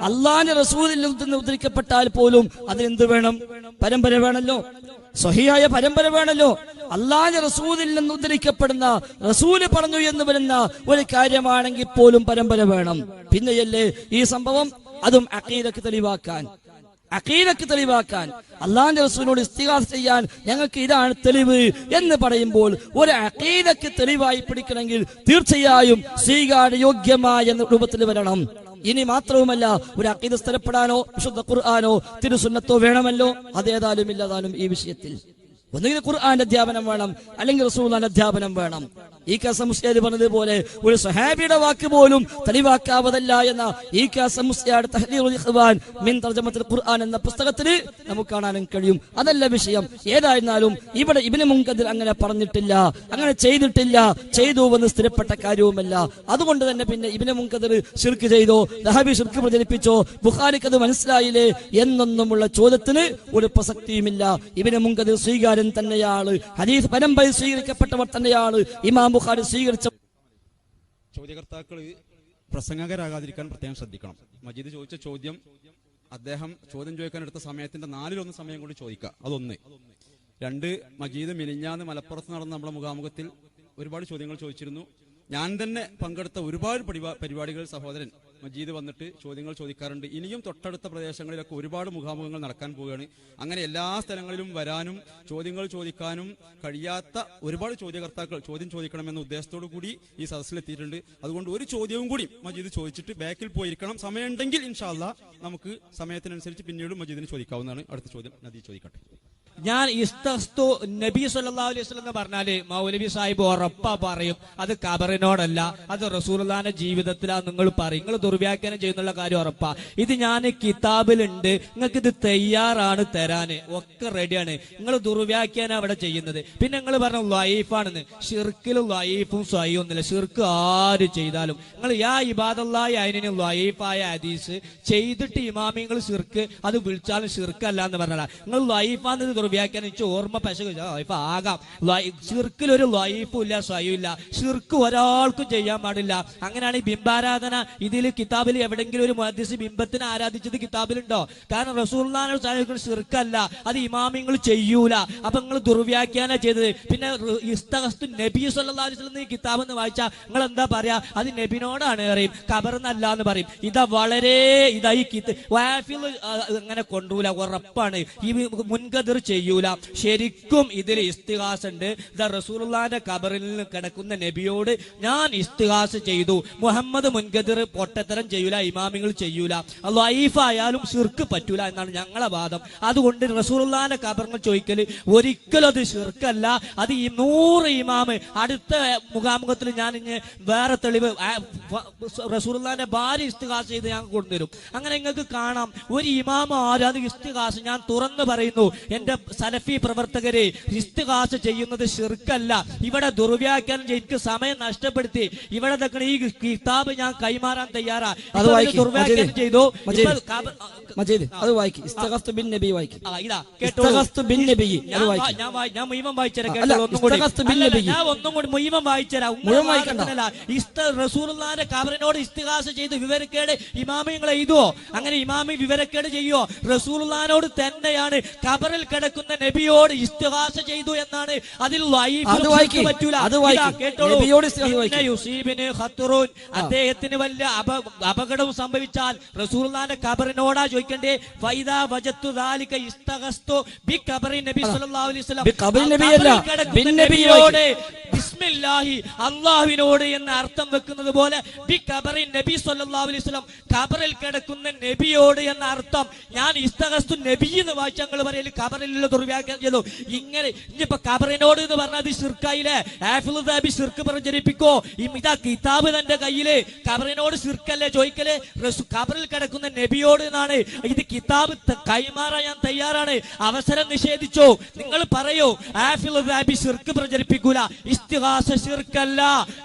S2: അള്ളാന്റെ റസൂലിൽ നിന്ന് ഉദ്ധരിക്കപ്പെട്ടാൽ പോലും അതിനെന്ത് വേണം? പരമ്പര വേണല്ലോ, സ്വഹീഹായ പരമ്പര വേണല്ലോ. അള്ളാന്റെ റസൂലിൽ നിന്ന് ഉദ്ധരിക്കപ്പെടുന്ന, റസൂല് പറഞ്ഞു എന്ന് വരുന്ന ഒരു കാര്യമാണെങ്കിൽ പോലും പരമ്പര വേണം. പിന്നെയല്ലേ ഈ സംഭവം, അതും അഖീദക്ക് തെളിവാക്കാൻ അള്ളാന്റെ റസൂലിനോട് ഇസ്തിഗാസ ചെയ്യാൻ ഞങ്ങൾക്ക് ഇതാണ് തെളിവ് എന്ന് പറയുമ്പോൾ ഒരു അഖീദക്ക് തെളിവായി പിടിക്കണമെങ്കിൽ തീർച്ചയായും സ്വീകാര്യയോഗ്യമായ രൂപത്തിൽ വരണം. ഇനി മാത്രവുമല്ല, ഒരു അഖീദ സ്ഥിരപ്പെടാനോ വിശുദ്ധ ഖുർആനോ തിരുസുന്നത്തോ വേണമല്ലോ. അതേതായാലും ഇല്ലതാനും ഈ വിഷയത്തിൽ ഒന്നുകിൽ ഖുർആന്റെ അധ്യാപനം വേണം, അല്ലെങ്കിൽ റസൂലുള്ളാഹിന്റെ അധ്യാപനം വേണം. ഈ മുസ്ലിയാർ പറഞ്ഞതുപോലെ ഒരു സ്വഹാബിയുടെ വാക്ക് പോലും തെളിവാക്കാവതല്ല എന്ന ഈ മുസ്ലിയാരുടെ തഹ്ദീറുൽ ഇഖ്വാൻ മിൻ തർജമത്തുൽ ഖുർആൻ എന്ന പുസ്തകത്തിൽ നമുക്ക് കാണാനും കഴിയും. അതല്ല വിഷയം. ഏതായിരുന്നാലും ഇവിടെ ഇബ്നു മുൻകദിർ അങ്ങനെ പറഞ്ഞിട്ടില്ല, അങ്ങനെ ചെയ്തിട്ടില്ല, ചെയ്തുവെന്ന് സ്ഥിരപ്പെട്ട കാര്യവുമല്ല. അതുകൊണ്ട് തന്നെ പിന്നെ ഇബ്നു മുൻകദിർ ശിർക്ക് ചെയ്തോ, ദഹബി ശിർക്ക് പ്രചരിപ്പിച്ചോ, ബുഖാരിക്ക് അത് മനസ്സിലായില്ലേ എന്നൊന്നുമുള്ള ചോദ്യത്തിന് ഒരു പ്രസക്തിയുമില്ല. ഇബ്നു മുൻകദിർ സ്വീകാര്യ അംഗീകാരം തന്നെയാണ്. ഹദീസ് പരമ്പര സ്വീകരിക്കപ്പെട്ടവർ തന്നെയാണ് ഇമാം ബുഖാരി സ്വീകരിച്ച.
S3: ചോദ്യകർത്താക്കൾ പ്രസംഗകരാകാതിരിക്കാൻ പ്രത്യേകം ശ്രദ്ധിക്കണം. മജീദ് ചോദിച്ച ചോദ്യം അദ്ദേഹം ചോദ്യം ചോദിക്കാൻ എടുത്ത സമയത്തിന്റെ 4/1 സമയം കൊണ്ട് ചോദിക്കുക. അതൊന്ന്. 2, മജീദ് മിനിഞ്ഞാന്ന് മലപ്പുറത്ത് നടന്ന നമ്മുടെ മുഖാമുഖത്തിൽ ഒരുപാട് ചോദ്യങ്ങൾ ചോദിച്ചിരുന്നു. ഞാൻ തന്നെ പങ്കെടുത്ത ഒരുപാട് പരിപാടികൾ സഹോദരൻ മജീദ് വന്നിട്ട് ചോദ്യങ്ങൾ ചോദിക്കാറുണ്ട്. ഇനിയും തൊട്ടടുത്ത പ്രദേശങ്ങളിലൊക്കെ ഒരുപാട് മുഖാമുഖങ്ങൾ നടക്കാൻ പോവുകയാണ്. അങ്ങനെ എല്ലാ സ്ഥലങ്ങളിലും വരാനും ചോദ്യങ്ങൾ ചോദിക്കാനും കഴിയാത്ത ഒരുപാട് ചോദ്യകർത്താക്കൾ ചോദ്യം ചോദിക്കണമെന്ന ഉദ്ദേശത്തോടു കൂടി ഈ സദസ്സിലെത്തിയിട്ടുണ്ട്. അതുകൊണ്ട് ഒരു ചോദ്യവും കൂടി മജീദ് ചോദിച്ചിട്ട് ബാക്കിൽ പോയിരിക്കണം. സമയമുണ്ടെങ്കിൽ ഇൻഷാ അല്ലാഹ് നമുക്ക് സമയത്തിനനുസരിച്ച് പിന്നീട് മജീദിന് ചോദിക്കാവുന്നതാണ്. അടുത്ത ചോദ്യം നദി ചോദിക്കട്ടെ.
S1: ഞാൻ ഇസ്തഖ്തു നബി സല്ലല്ലാഹു അലൈഹി വസല്ലം എന്ന് പറഞ്ഞാല് മൗലവി സാഹിബ് ഉറപ്പാ പറയും അത് ഖബറിനോടല്ല, അത് റസൂലുള്ളാഹിന്റെ ജീവിതത്തിലാ നിങ്ങൾ പറയും. നിങ്ങൾ ദുർവ്യാഖ്യാനം ചെയ്യുന്നുള്ള കാര്യം ഉറപ്പാ. ഇത് ഞാൻ കിതാബിലുണ്ട്, നിങ്ങൾക്ക് ഇത് തയ്യാറാണ് തരാന്, ഒക്കെ റെഡിയാണ്. നിങ്ങൾ ദുർവ്യാഖ്യാനം അവിടെ ചെയ്യുന്നത്. പിന്നെ നിങ്ങൾ പറഞ്ഞ ലൈഫാണെന്ന്. ഷിർക്കിലും ലൈഫും സ്വയും ഒന്നുമില്ല. ഷിർക്ക് ആര് ചെയ്താലും നിങ്ങൾ യാ ഇബാദല്ലാഹി അതിന് ലൈഫായ ഹദീസ് ചെയ്തിട്ട് ഇമാമിങ്ങൾ ഷിർക്ക് അത് വിളിച്ചാലും ഷിർക്കല്ല എന്ന് പറഞ്ഞാൽ നിങ്ങൾ ലൈഫാന്ന് വ്യാഖ്യാനം എനിക്ക് ഓർമ്മ പശ ആകാം. ഷിർക്കിൽ ഒരു ലൈഫും ഇല്ല, സ്വയം ഇല്ല. ഷിർക്ക് ഒരാൾക്കും ചെയ്യാൻ പാടില്ല. അങ്ങനെയാണ് ഈ ബിംബാരാധന. ഇതിൽ കിതാബിൽ എവിടെങ്കിലും ഒരു മുഹദ്ദിസ് ബിംബത്തിനെ ആരാധിച്ചത് കിതാബിലുണ്ടോ? കാരണം റസൂലുള്ളാഹിയുടെ ഷിർക്കല്ല, അത് ഇമാമിങ്ങൾ ചെയ്യൂല. അപ്പൊ നിങ്ങൾ ദുർവ്യാഖ്യാനം ചെയ്തത്. പിന്നെ ഇസ്തഖസ്തു നബി സല്ലല്ലാഹു അലൈഹി വസല്ലം ഈ കിതാബ് എന്ന് വായിച്ചാൽ നിങ്ങൾ എന്താ പറയാ? അത് നബിനോടാണ് പറയും, ഖബറിനല്ല എന്ന് പറയും. ഇതാ വളരെ ഇതായി അങ്ങനെ കൊണ്ടുപോല ഉറപ്പാണ്. ഈ മുൻകദിർ ചെയ്യൂല. ശരിക്കും ഇതിൽ ഇസ്തിഗാസ ഉണ്ട്. റസൂലുള്ളാഹിന്റെ ഖബറിൽ നിന്ന് കിടക്കുന്ന നബിയോട് ഞാൻ ഇസ്തിഗാസ ചെയ്തു. മുഹമ്മദ് മുൻകദിർ പൊട്ടത്തരം ചെയ്യൂല, ഇമാമിങ്ങൾ ചെയ്യൂല. ലൈഫായാലും ശിർക്ക് പറ്റൂല എന്നാണ് ഞങ്ങളെ വാദം. അതുകൊണ്ട് റസൂലുള്ളാഹിന്റെ ഖബറിനെ ചോദിക്കല് ഒരിക്കലും അത് ശിർക്കല്ല. അത് ഈ 100 ഇമാമ് അടുത്ത മുഖാമുഖത്തിൽ ഞാൻ ഇനി വേറെ തെളിവ് റസൂലുള്ളാഹിന്റെ ഭാര്യ ഇസ്തിഗാസ ചെയ്ത് ഞാൻ കൊണ്ടുവരും. അങ്ങനെ നിങ്ങൾക്ക് കാണാം ഒരു ഇമാമ ആരും അത് ഇസ്തിഗാസ. ഞാൻ തുറന്നു പറയുന്നു, എന്റെ സലഫി പ്രവർത്തകരെ, ഇസ്തിഗാസ ചെയ്യുന്നത് ശിർക്കല്ല. ഇവിടെ ദുർവ്യാഖ്യാനം എനിക്ക് സമയം നഷ്ടപ്പെടുത്തി. ഇവിടെ ഈ കിതാബ് ഞാൻ കൈമാറാൻ തയ്യാറാ. ദുർവ്യാഖ്യാനം ചെയ്തു.
S2: അത് വായിക്കും. ഇസ്തിഗാസ ബിൻ നബി വായിക്കും.
S1: ഇതാ കേട്ടോ,
S2: ബിൻ നബി
S1: ഞാൻ മുഴുവൻ വായിച്ചുതരാം. ഞാൻ ഒന്നും കൂടി മുഴുവൻ വായിച്ചുതരാം. റസൂലുള്ളാഹിന്റെ ഖബറിനോട് ഇസ്തിഗാസ ചെയ്ത് വിവരക്കേട് ഇമാമിങ്ങളെ എഴുതുവോ? അങ്ങനെ ഇമാമി വിവരക്കേട് ചെയ്യോ? റസൂലുള്ളാഹിനോട് തന്നെയാണ് ഖബറിൽ കിടക്കുന്ന നബിയോട് ഇസ്തിഗാസ ചെയ്തു എന്നാണ്. അതിൽ പറ്റൂല. അദ്ദേഹത്തിന് വലിയ അപകടവും സംഭവിച്ചാൽ റസൂലുള്ളാഹിന്റെ ഖബറിനോടാ ചോദിക്കണ്ടേ? ഫൈദാ വജത്തു ദാലിക ഇസ്തഗസ്തു ബി ഖബറി നബി സല്ലല്ലാഹു അലൈഹി വസല്ലം. നബിയോട് ബിസ്മില്ലാഹി അല്ലാഹുവിനോട് എന്ന അർത്ഥം വെക്കുന്നത് പോലെ ബി ഖബറി നബി സല്ലല്ലാഹു അലൈഹി വസല്ലം ഖബറിൽ കിടക്കുന്ന നബിയോട് എന്ന അർത്ഥം ഞാൻ ഇസ്തഗസ്തു നബി എന്ന് വായിച്ച ഞങ്ങൾ പറയല് ഖബറിലുള്ള ദുർവ്യാഖ്യാനം ചെയ്തു. ഇങ്ങനെ ഇനിയിപ്പോ ഖബറിനോട് എന്ന് പറഞ്ഞാൽ അത് ശിർക്കായില്ലേ? ഹാഫിള് ദാബി ശിർക്ക് പ്രചരിപ്പിക്കോ? ഇതാ കിതാബ് തന്റെ കയ്യില്. ഖബറിനോട് ശിർക്കല്ലേ ചോദിക്കല്? ഖബറിൽ കിടക്കുന്ന നബിയോട് എന്നാണ്. ഇത് കിതാബ് കൈമാറാൻ ഞാൻ തയ്യാറാണ്. അവസരം നിഷേധിച്ചോ? നിങ്ങൾ പറയൂ ഹാഫിള് ദാബി ശിർക്ക് പ്രചരിപ്പിക്കൂല, ഇസ്തിഗാസ ശിർക്കല്ല.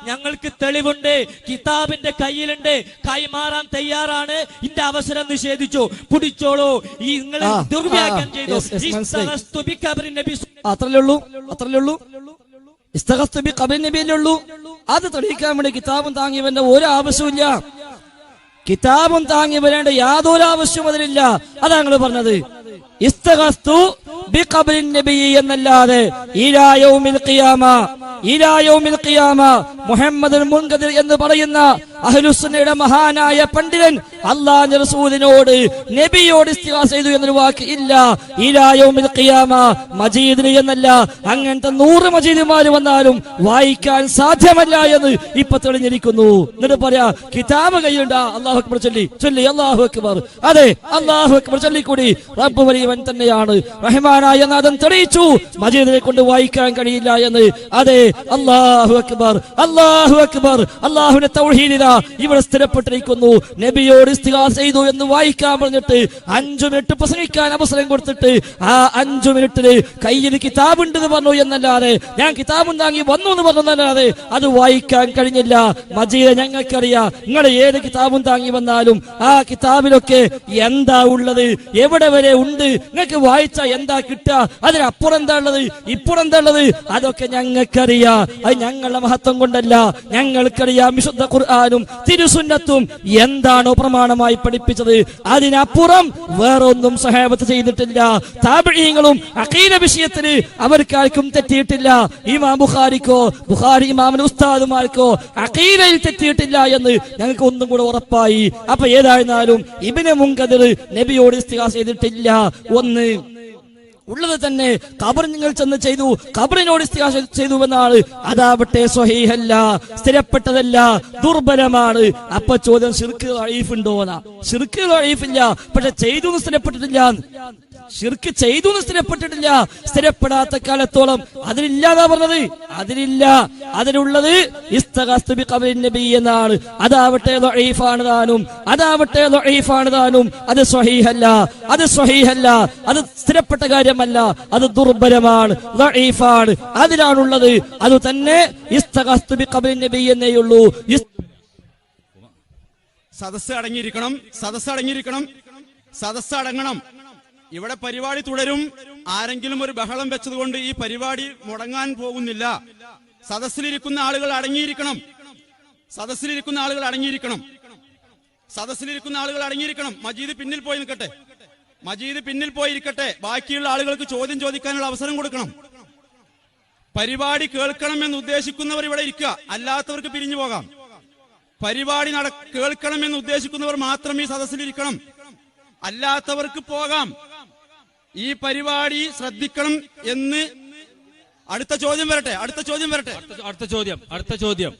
S1: ഞങ്ങൾക്ക് തെളിവുണ്ട്, കിതാബിന്റെ കയ്യിലുണ്ട്, കൈമാറാൻ തയ്യാറാണ്. ഇന്റെ അവസരം നിഷേധിച്ചു, പിടിച്ചോളൂ. ഈ നിങ്ങൾ ദുർവ്യാഖ്യാനം ചെയ്തു.
S2: അത്രല്ലേ ഉള്ളൂ. ഇസ്തഗസ്തു ബി ഖബറി നബിയല്ലേ ഉള്ളൂ. അത് തെളിയിക്കാൻ വേണ്ടി കിതാബും താങ്ങിയവന്റെ ഒരു ആവശ്യമില്ല. കിതാബും താങ്ങി വരേണ്ട യാതൊരു ആവശ്യവും അതിലില്ല. അതാണ് ഞങ്ങൾ പറഞ്ഞത്. ഇസ്തഗസ്തു ബി ഖബറി നബി എന്നല്ലാതെ ഇലാ യൗമിൽ ഖിയാമ മുഹമ്മദുൽ മുൻകദിർ എന്ന് പറയുന്ന അഹ്ലുസുന്നയുടെ മഹാനായ പണ്ഡിതൻ അല്ലാഹുവിന്റെ റസൂലിനോട് നബിയോട് ഇസ്തിഗാസ ചെയ്തു എന്നൊരു വാക്ക് ഇല്ല. ഇലാ യൗമിൽ ഖിയാമ മജീദിന് എന്നല്ല. അങ്ങനത്തെ 100 മജീദുമാർ വന്നാലും വായിക്കാൻ സാധ്യമല്ല എന്ന് ഇപ്പൊ തെളിഞ്ഞിരിക്കുന്നു. എന്നിട്ട് പറയാ കിതാബ് കയ്യിലുണ്ട്. അല്ലാഹു അക്ബർ ചൊല്ലി അല്ലാഹു അക്ബർ. അതെ, അല്ലാഹു അക്ബർ ചൊല്ലിക്കൂടി. റബ്ബ് വലിയവൻ തന്നെയാണ്, റഹ്മാനായ നാഥൻ തെളിയിച്ചു മജീദിനെ കൊണ്ട് വായിക്കാൻ കഴിയില്ല എന്ന്. അതെ, അല്ലാഹു അക്ബർ, അല്ലാഹു അക്ബർ. അല്ലാഹുവിന്റെ തൗഹീദിലാ ഇവിടെ സ്ഥിരപ്പെട്ടിരിക്കുന്നു. നബിയോട് ഇസ്തിഗാസ ചെയ്തു എന്ന് വായിക്കാൻ പറഞ്ഞിട്ട് 5 മിനിറ്റ് പ്രസംഗിക്കാൻ അവസരം കൊടുത്തിട്ട് ആ 5 മിനിറ്റില് കയ്യിൽ കിതാബുണ്ടെന്ന് പറഞ്ഞു എന്നല്ലാതെ, ഞാൻ കിതാബും താങ്ങി വന്നു എന്ന് പറഞ്ഞല്ലാതെ അത് വായിക്കാൻ കഴിഞ്ഞില്ല. മജീദ് ഞങ്ങൾക്കറിയാം, നിങ്ങൾ ഏത് കിതാബും താങ്ങി വന്നാലും ആ കിതാബിലൊക്കെ എന്താ ഉള്ളത്, എവിടെ വരെ ഉണ്ട്, നിങ്ങൾക്ക് വായിച്ചാൽ എന്താ കിട്ടുക, അതിനപ്പുറം എന്താ ഉള്ളത്, ഇപ്പുറം എന്താ ഉള്ളത്, അതൊക്കെ ഞങ്ങൾക്കറിയാം. അത് ഞങ്ങളുടെ മഹത്വം കൊണ്ടല്ല, ഞങ്ങൾക്കറിയാം വിശുദ്ധ ഖുർആനും തിരുസുന്നത്തും എന്താണോ പ്രമാണമായി പഠിപ്പിച്ചത് അതിനപ്പുറം വേറൊന്നും സഹാബത്ത് ചെയ്തിട്ടില്ല. താബിഈങ്ങളും അഖീദ വിഷയത്തിൽ അവർക്കാർക്കും തെറ്റിയിട്ടില്ല. ഇമാം ബുഖാരിക്കോ ബുഖാരി ഇമാമിന്റെ ഉസ്താദുമാർക്കോ അഖീദയിൽ തെറ്റിയിട്ടില്ല എന്ന് ഞങ്ങൾക്ക് ഒന്നും കൂടെ ഉറപ്പായി. അപ്പൊ ഏതായിരുന്നാലും ഇബ്നു മുൻകദിർ നബിയോട് ഇസ്തിഗാസ ചെയ്തിട്ടില്ല. ഒന്ന് ഉള്ളത് തന്നെ ഖബർ നിങ്ങൾ ചെന്ന് ചെയ്തു, ഖബറിനോട് ഇസ്തിഗാസ ചെയ്തു എന്നാണ്. അതാവട്ടെ സ്വഹീഹല്ല, സ്ഥിരപ്പെട്ടതല്ല, ദുർബലമാണ്. അപ്പൊ ചോദ്യം ശിർക്ക് ദഈഫ് ഉണ്ടോന്നാ. ശിർക്ക് ദഈഫില്ല, പക്ഷെ ചെയ്തു സ്ഥിരപ്പെട്ടിട്ടില്ല. ശിർക്ക് ചെയ്തു സ്ഥിരപ്പെട്ടിട്ടില്ല. സ്ഥിരപ്പെടാത്ത കാലത്തോളം അതിലില്ലാതാ പറഞ്ഞത്, അതിലില്ല. അതിലുള്ളത് ഇസ്തഗാസ്തു ബിഖബറിൻ നബി എന്നാണ്. അതാവട്ടെ ദഈഫാണ് താനും, അതാവട്ടെ ദഈഫാണ് താനും. അത് സ്വഹീഹല്ല, അത് സ്വഹീഹല്ല, അത് സ്ഥിരപ്പെട്ട കാര്യമല്ല, അത് ദുർബലമാണ്, ദഈഫാണ്. അതിലാണുള്ളത്. അത് തന്നെ ഇസ്തഗാസ്തു ബിഖബറിൻ നബി എന്നേയുള്ളൂ.
S3: സദസ്സ് അടങ്ങിയിരിക്കണം, സദസ്സ് അടങ്ങിയിരിക്കണം, സദസ്സ് അടങ്ങണം. ഇവിടെ പരിപാടി തുടരും. ആരെങ്കിലും ഒരു ബഹളം വെച്ചതുകൊണ്ട് ഈ പരിപാടി മുടങ്ങാൻ പോകുന്നില്ല. സദസ്സിലിരിക്കുന്ന ആളുകൾ അടങ്ങിയിരിക്കണം, സദസ്സിലിരിക്കുന്ന ആളുകൾ അടങ്ങിയിരിക്കണം, സദസ്സിലിരിക്കുന്ന ആളുകൾ അടങ്ങിയിരിക്കണം. മജീദ് പിന്നിൽ പോയി നിൽക്കട്ടെ, മജീദ് പിന്നിൽ പോയിരിക്കട്ടെ. ബാക്കിയുള്ള ആളുകൾക്ക് ചോദ്യം ചോദിക്കാനുള്ള അവസരം കൊടുക്കണം. പരിപാടി കേൾക്കണമെന്ന് ഉദ്ദേശിക്കുന്നവർ ഇവിടെ ഇരിക്കുക, അല്ലാത്തവർക്ക് പിരിഞ്ഞു പോകാം. പരിപാടി കേൾക്കണമെന്ന് ഉദ്ദേശിക്കുന്നവർ മാത്രം ഈ സദസ്സിലിരിക്കണം, അല്ലാത്തവർക്ക് പോകാം. ഈ പരിപാടി ശ്രദ്ധിക്കണം എന്ന്. അടുത്ത ചോദ്യം വരട്ടെ, അടുത്ത ചോദ്യം വരട്ടെ,
S1: അടുത്ത ചോദ്യം